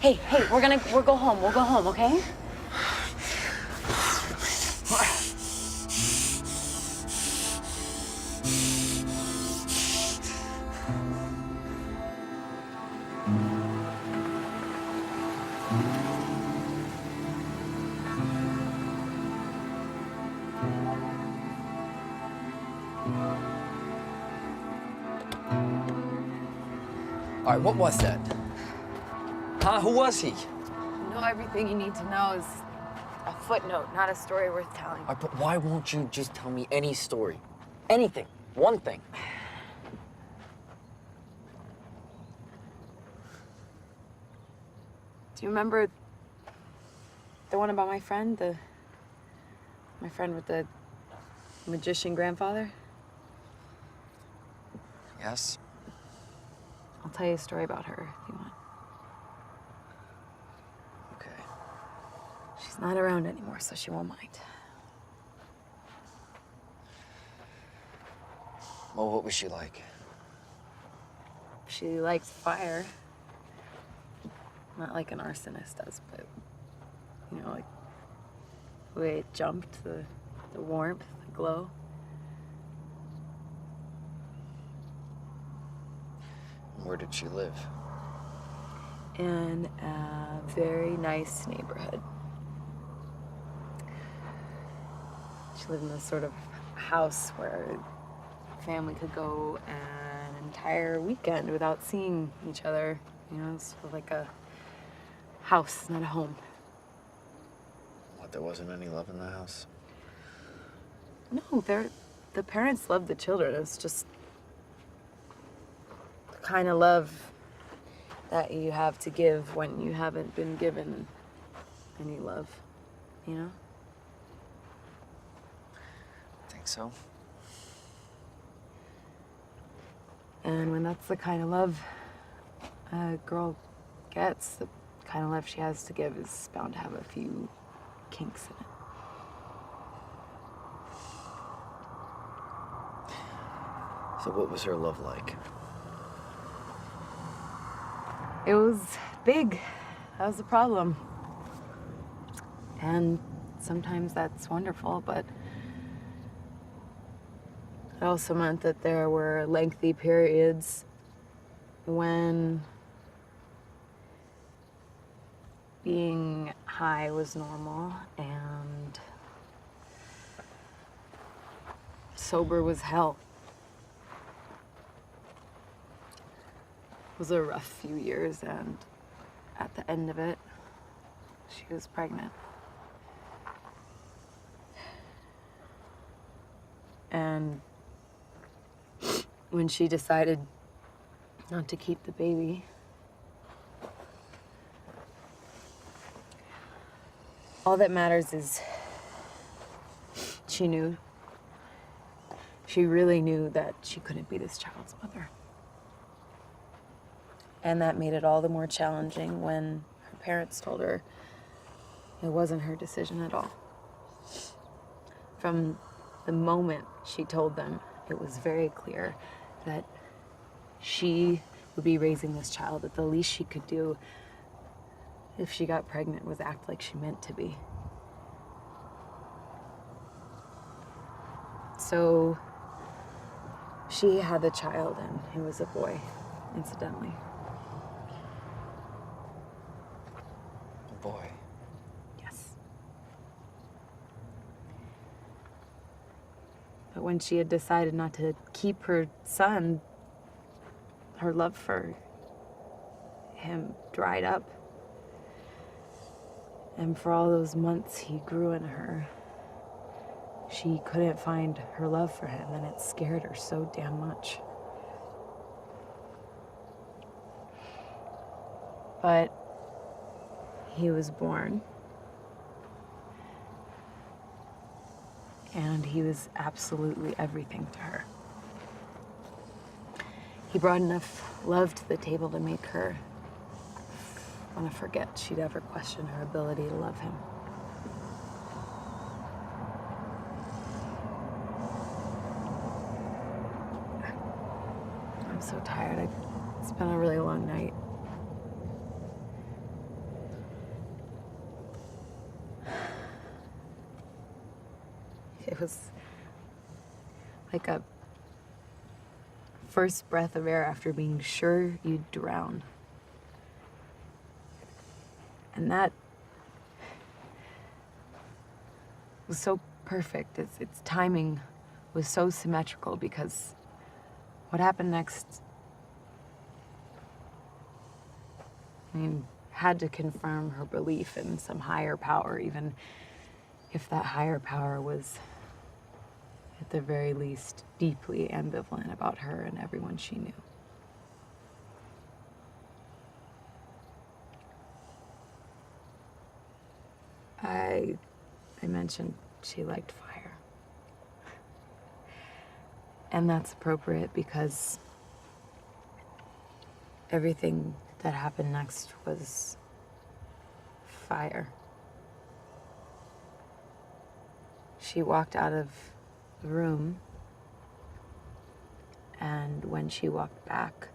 Hey, we'll go home. We'll go home, okay? All right, what was that? Huh? Who was he? You know everything you need to know is a footnote, not a story worth telling. All right, but why won't you just tell me any story? Anything. One thing. Do you remember the one about my friend? My friend with the magician grandfather? Yes. I'll tell you a story about her if you want. Okay. She's not around anymore, so she won't mind. Well, what was she like? She likes fire. Not like an arsonist does, but, you know, like the way it jumped, the warmth, the glow. Where did she live? In a very nice neighborhood. She lived in this sort of house where family could go an entire weekend without seeing each other. You know, it's sort of like a house, not a home. What, there wasn't any love in the house? No, the parents loved the children. It's just the kind of love that you have to give when you haven't been given any love, you know? Think so? And when that's the kind of love a girl gets, the kind of love she has to give is bound to have a few kinks in it. So what was her love like? It was big. That was the problem. And sometimes that's wonderful, but it also meant that there were lengthy periods when being high was normal and sober was hell. It was a rough few years, and at the end of it, she was pregnant. And when she decided not to keep the baby, all that matters is she knew. She really knew that she couldn't be this child's mother. And that made it all the more challenging when her parents told her it wasn't her decision at all. From the moment she told them, it was very clear that she would be raising this child, that the least she could do if she got pregnant was act like she meant to be. So she had the child, and he was a boy, incidentally. A boy. Yes. But when she had decided not to keep her son, her love for him dried up. And for all those months he grew in her, she couldn't find her love for him, and it scared her so damn much. But he was born, and he was absolutely everything to her. He brought enough love to the table to make her want to forget she'd ever question her ability to love him. I'm so tired. It's been a really long night. It was like a first breath of air after being sure you'd drown. And that was so perfect. Its timing was so symmetrical because what happened next, I mean, had to confirm her belief in some higher power, even if that higher power was, at the very least, deeply ambivalent about her and everyone she knew. I mentioned she liked fire. And that's appropriate because everything that happened next was fire. She walked out of the room, and when she walked back,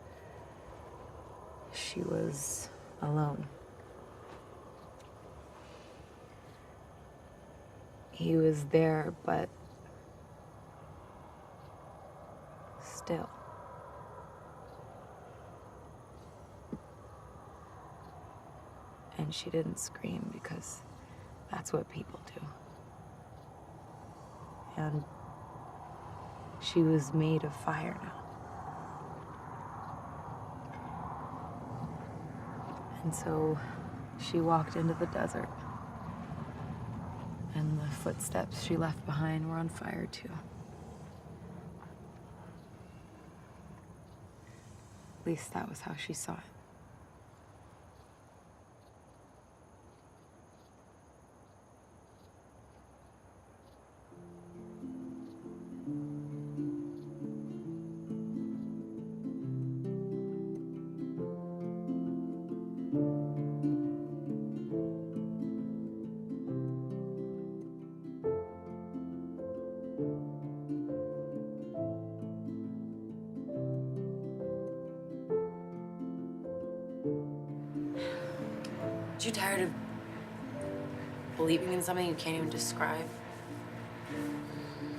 she was alone. He was there, but still. And she didn't scream because that's what people do. And she was made of fire now. And so she walked into the desert. And the footsteps she left behind were on fire too. At least that was how she saw it. Aren't you tired of believing in something you can't even describe?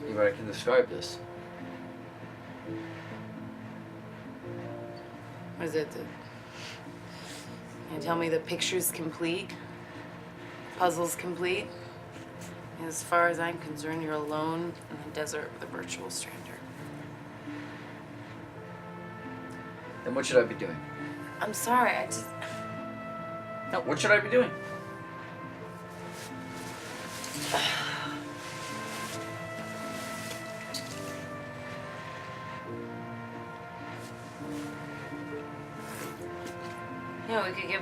Yeah, but I can describe this. What is it? Can you tell me the picture's complete? Puzzle's complete? As far as I'm concerned, you're alone in the desert with a virtual stranger. Then what should I be doing? I'm sorry, I just... No, what should I be doing? You know, we could give...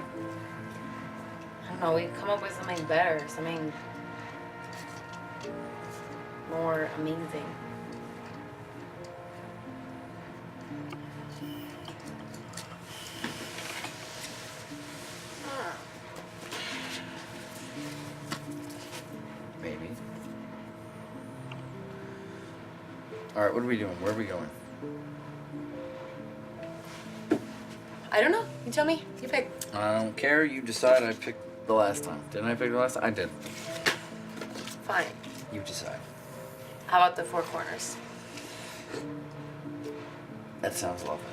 I don't know, we could come up with something better, something more amazing. Maybe. All right, what are we doing? Where are we going? I don't know. You tell me. You pick. I don't care. You decide. I picked the last time. Didn't I pick the last time? I did. Fine. You decide. How about the Four Corners? That sounds lovely.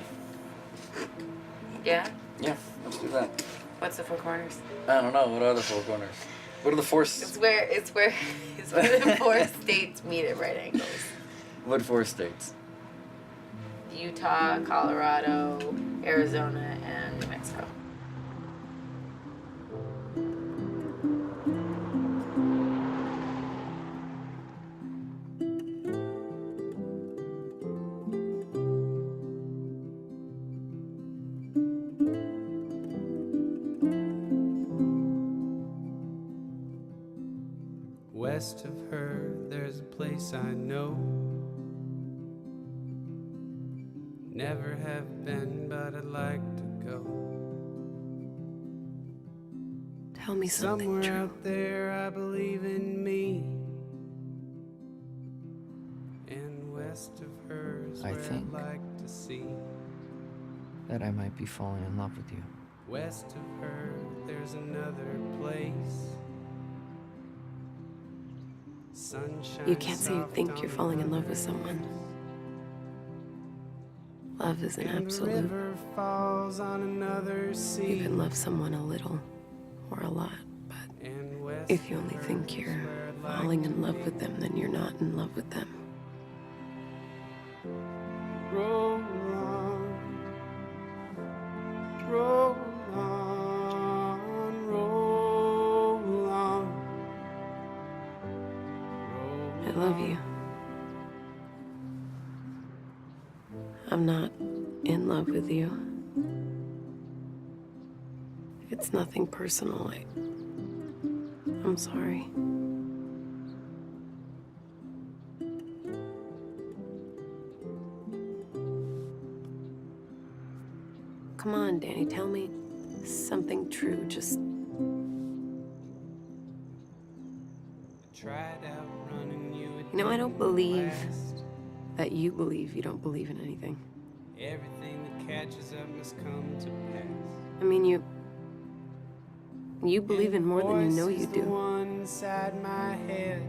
Yeah? Yeah, let's do that. What's the Four Corners? I don't know. What are the four corners? What are the four... It's where the four states meet at right angles. What four states? Utah, Colorado, Arizona, and New Mexico. West of her, there's a place I know. Never have been, but I'd like to go. Tell me something Somewhere true. out there, I believe in me. And west of her is I where think I'd like to see. that I might be falling in love with you. West of her, there's another place. Sunshine. You can't say you think you're falling in love with someone. Love is an absolute. River falls on another sea. You can love someone a little or a lot, but if you only think you're falling in love with them, then you're not in love with them. Roll on, roll on, roll on. I love you. I'm not in love with you. It's nothing personal. I'm sorry. Come on, Danny, tell me something true. Just Tried outrunning you at You know, I don't believe last. that you believe you don't believe in anything. Everything that catches up must come to pass. I mean, you believe in more than you know you Voice is the do. one inside my head.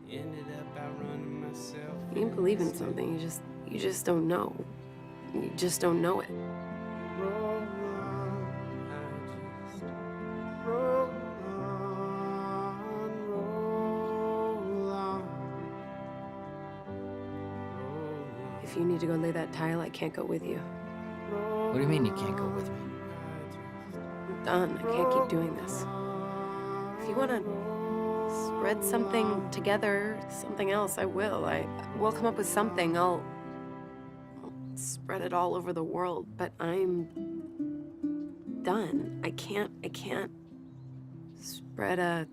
Ended up outrunning myself. You believe in something, you just don't know. You just don't know it. Roll on, I just roll on, roll on. If you need to go lay that tile, I can't go with you. What do you mean you can't go with me? I'm done. I can't keep doing this. If you want to spread something together, something else, I will. We'll come up with something. I'll spread it all over the world, but I'm done. I can't spread a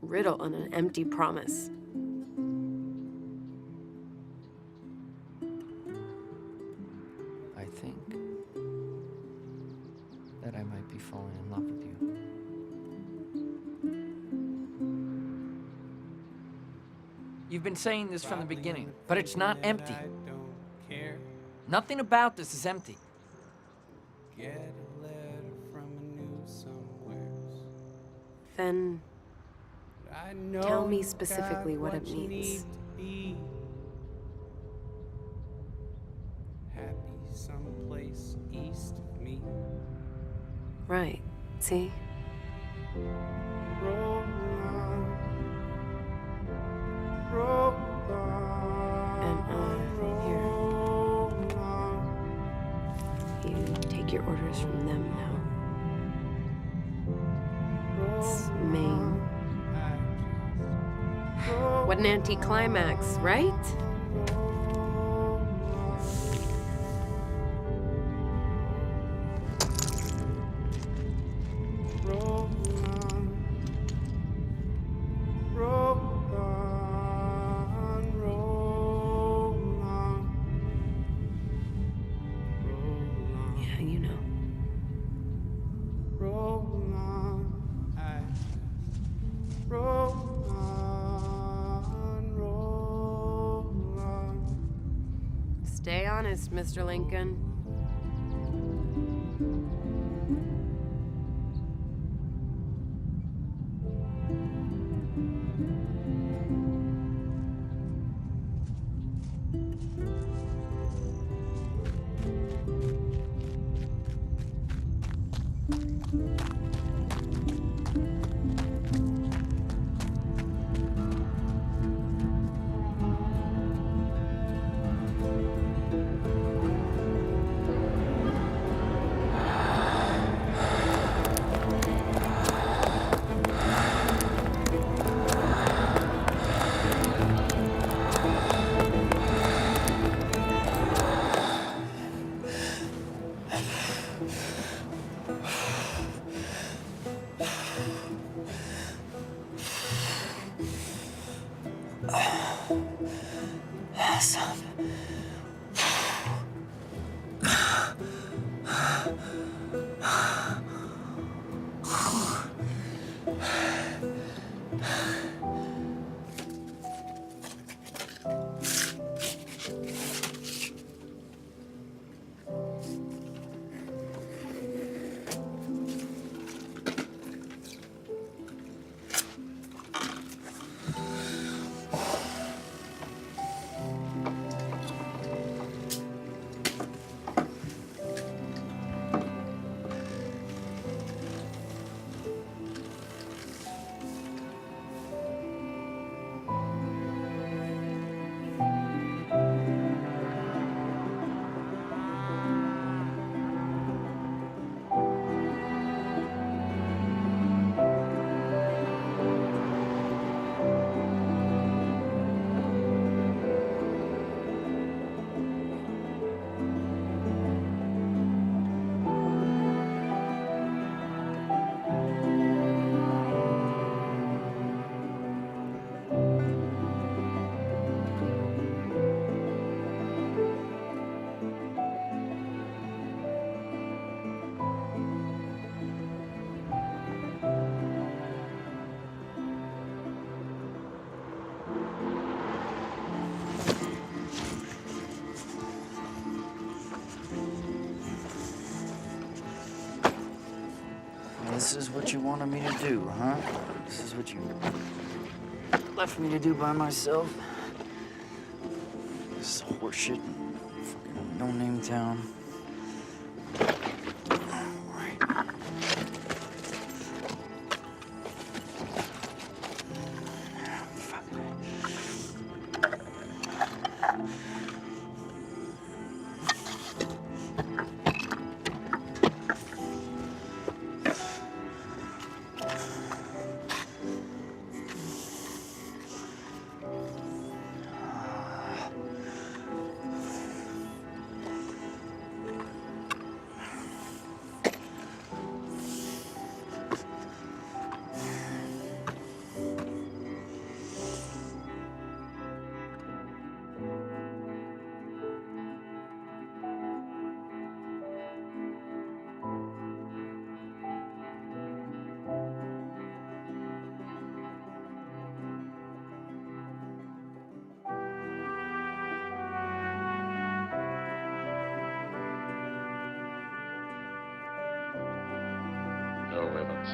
riddle on an empty promise. I think that I might be falling in love with you. You've been saying this from the beginning, but it's not empty. I don't care. Nothing about this is empty. Get a letter from a new somewheres. Then I know tell me you specifically got what it you means. need to be. Happy someplace east of me. Right. See? Roll on, roll on, And here. roll on. You take your orders from them now. It's Maine. What an anticlimax, right? Roll on, roll on, roll on, roll on, Yeah, you know. roll on, I roll on, roll on. Stay honest, Mr. Lincoln. This is what you wanted me to do, huh? This is what you left me to do by myself? This is horseshit. Fucking no-name town. Alright. Fuck. Oh, heavens.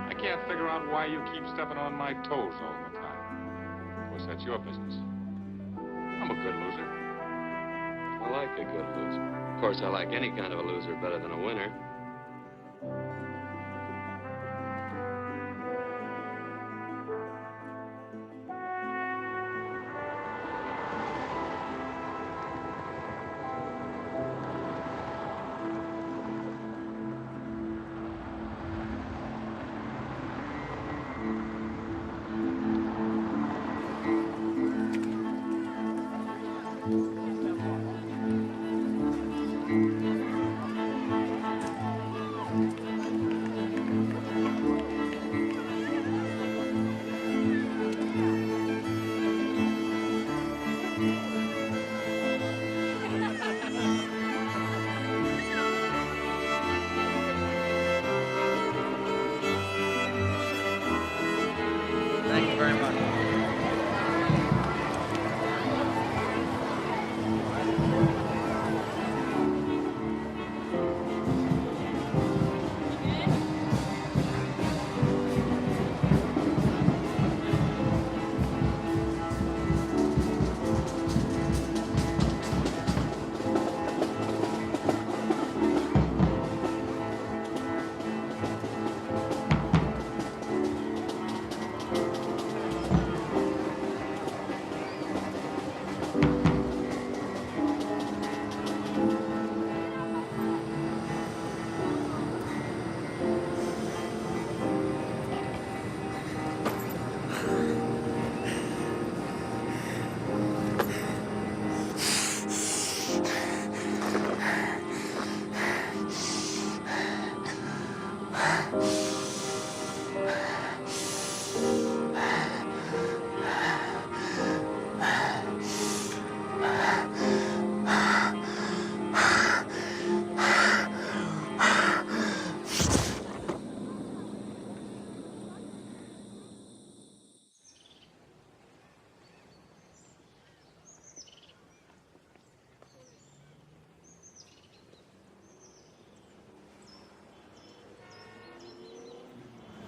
I can't figure out why you keep stepping on my toes all the time. Of course, that's your business. I'm a good loser. I like a good loser. Of course, I like any kind of a loser better than a winner. Thank you very much.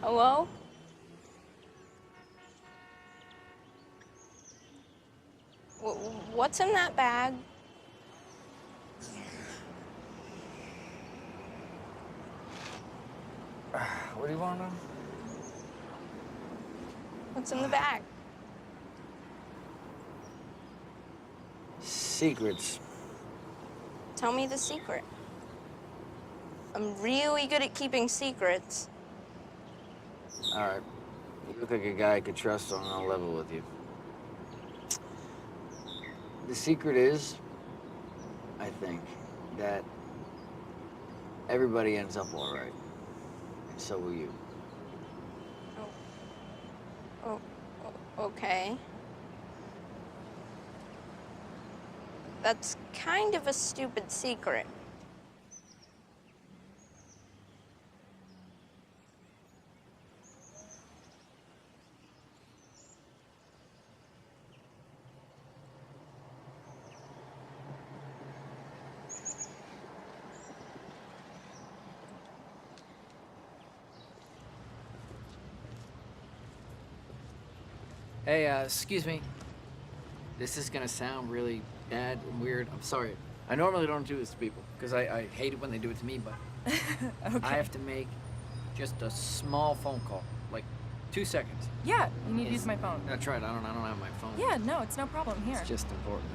Hello? What's in that bag? What do you want to know? What's in the bag? Secrets. Tell me the secret. I'm really good at keeping secrets. All right. You look like a guy I could trust, so I'll level with you. The secret is, I think, that everybody ends up all right. And so will you. Okay. That's kind of a stupid secret. Hey, excuse me. This is gonna sound really bad and weird. I'm sorry. I normally don't do this to people because I hate it when they do it to me, but Okay. I have to make just a small phone call, like 2 seconds. Yeah, you need to use my phone. That's right. I don't have my phone. Yeah, no, it's no problem. Here. It's just important.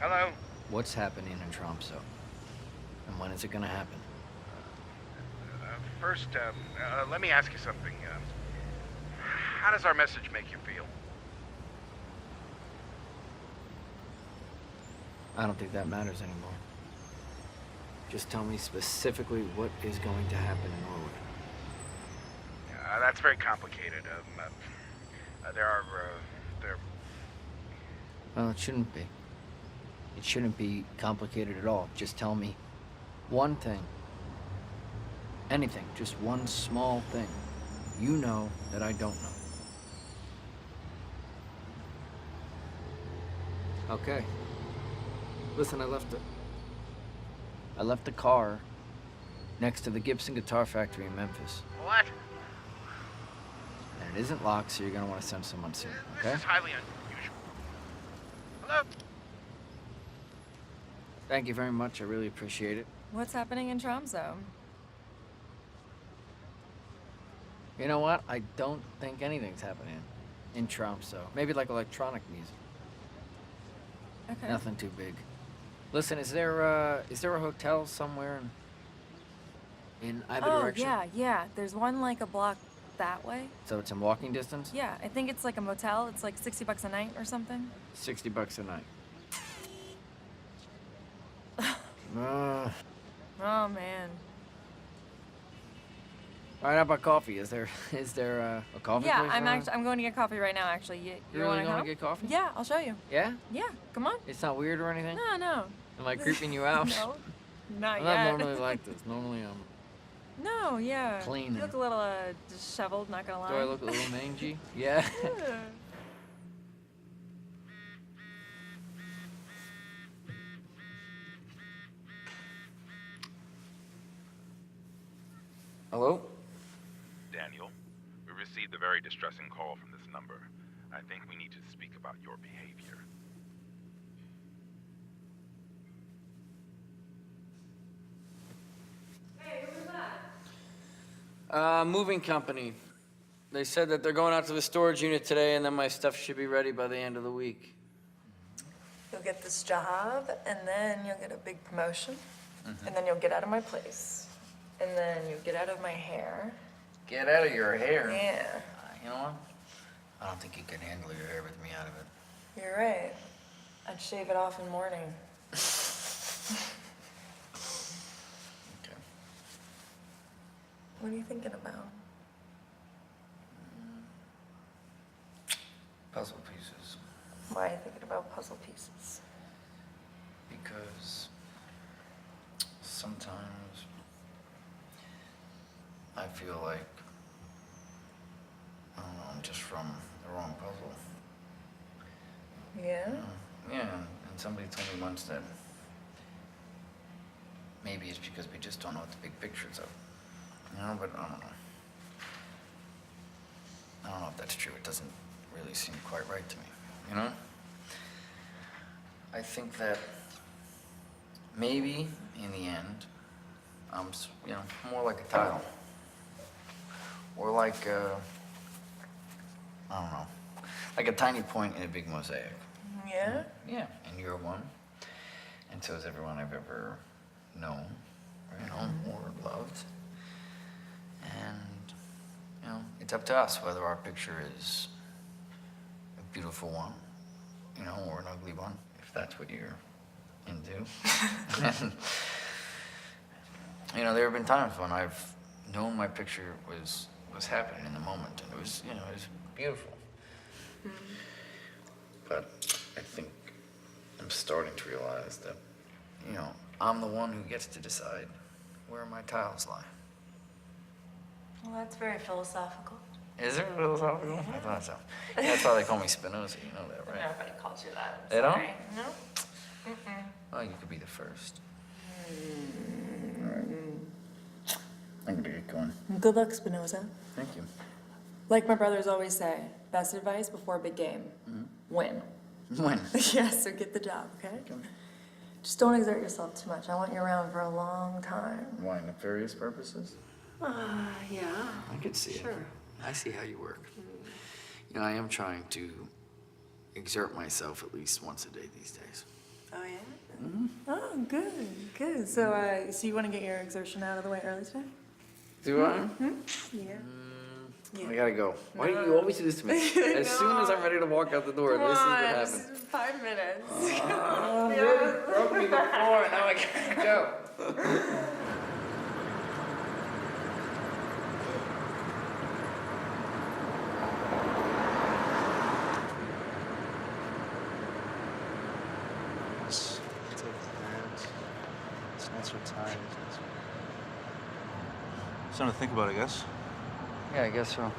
Hello? What's happening in Tromsø? And when is it gonna happen? First, let me ask you something. How does our message make you feel? I don't think that matters anymore. Just tell me specifically what is going to happen in Norway. That's very complicated. Well, it shouldn't be. It shouldn't be complicated at all. Just tell me one thing. Anything. Just one small thing. You know that I don't know. Okay. Listen, I left the car next to the Gibson Guitar Factory in Memphis. What? And it isn't locked, so you're gonna want to send someone soon, okay? This is highly unusual. Hello? Thank you very much. I really appreciate it. What's happening in Tromsø? You know what? I don't think anything's happening in Tromsø. Maybe like electronic music. Okay. Nothing too big. Listen, is there a hotel somewhere in either direction? Yeah. There's one like a block that way. So it's in walking distance? Yeah, I think it's like a motel. It's like $60 a night or something. $60 a night. Oh man. All right, how about coffee? Is there a coffee Yeah, place I'm around? I'm going to get coffee right now. Actually, you You're want really to going come? to get coffee? Yeah, I'll show you. Yeah? Yeah, come on. It's not weird or anything? No. Am I creeping you out? No, not I'm yet. not normally like this. Normally No, yeah. Clean You look a little disheveled, not gonna lie. do I look a little mangy? Yeah. Hello? Daniel, we received a very distressing call from this number. I think we need to speak about your behavior. Hey, who was that? Moving company. They said that they're going out to the storage unit today, and then my stuff should be ready by the end of the week. You'll get this job, and then you'll get a big promotion, and then you'll get out of my place, and then you'll get out of my hair. Get out of your hair. Yeah, You know what? I don't think you can handle your hair with me out of it. you're right. I'd shave it off in mourning. Okay. What are you thinking about? Puzzle pieces. Why are you thinking about puzzle pieces? Because sometimes I feel like, I don't know, I'm just from the wrong puzzle. Yeah? Yeah, and somebody told me once that maybe it's because we just don't know what the big picture's of. You know, but I don't know. I don't know if that's true. It doesn't really seem quite right to me, you know? I think that maybe in the end, I'm, more like a tile. Or like, I don't know, like a tiny point in a big mosaic. Yeah? Yeah, and you're one. And so is everyone I've ever known, or loved. And, it's up to us whether our picture is a beautiful one, or an ugly one, if that's what you're into. And, there have been times when I've known my picture was happening in the moment, and it was beautiful. But I think I'm starting to realize that, I'm the one who gets to decide where my tiles lie. Well, that's very philosophical. Is it philosophical? I thought so. Yeah, that's why they call me Spinoza, you know that, right? Nobody calls you that. I'm They don't? sorry. No? Mm-mm. Well, you could be the first. All right. I'm gonna get going. Good luck, Spinoza. Thank you. Like my brothers always say, best advice before a big game, win. When? Yeah, so get the job, okay? Just don't exert yourself too much. I want you around for a long time. Why, nefarious purposes? Yeah. I could see Sure. it. I see how you work. You know, I am trying to exert myself at least once a day these days. Oh, yeah? Oh, good, good. So, so you want to get your exertion out of the way early today? Do I? Yeah. I gotta go. Why do you always do this to me? As soon as I'm ready to walk out the door, this is what happens. 5 minutes. Oh, you already broke me before, now I gotta go. It's not so tired. Something to think about, I guess. Yeah, I guess so.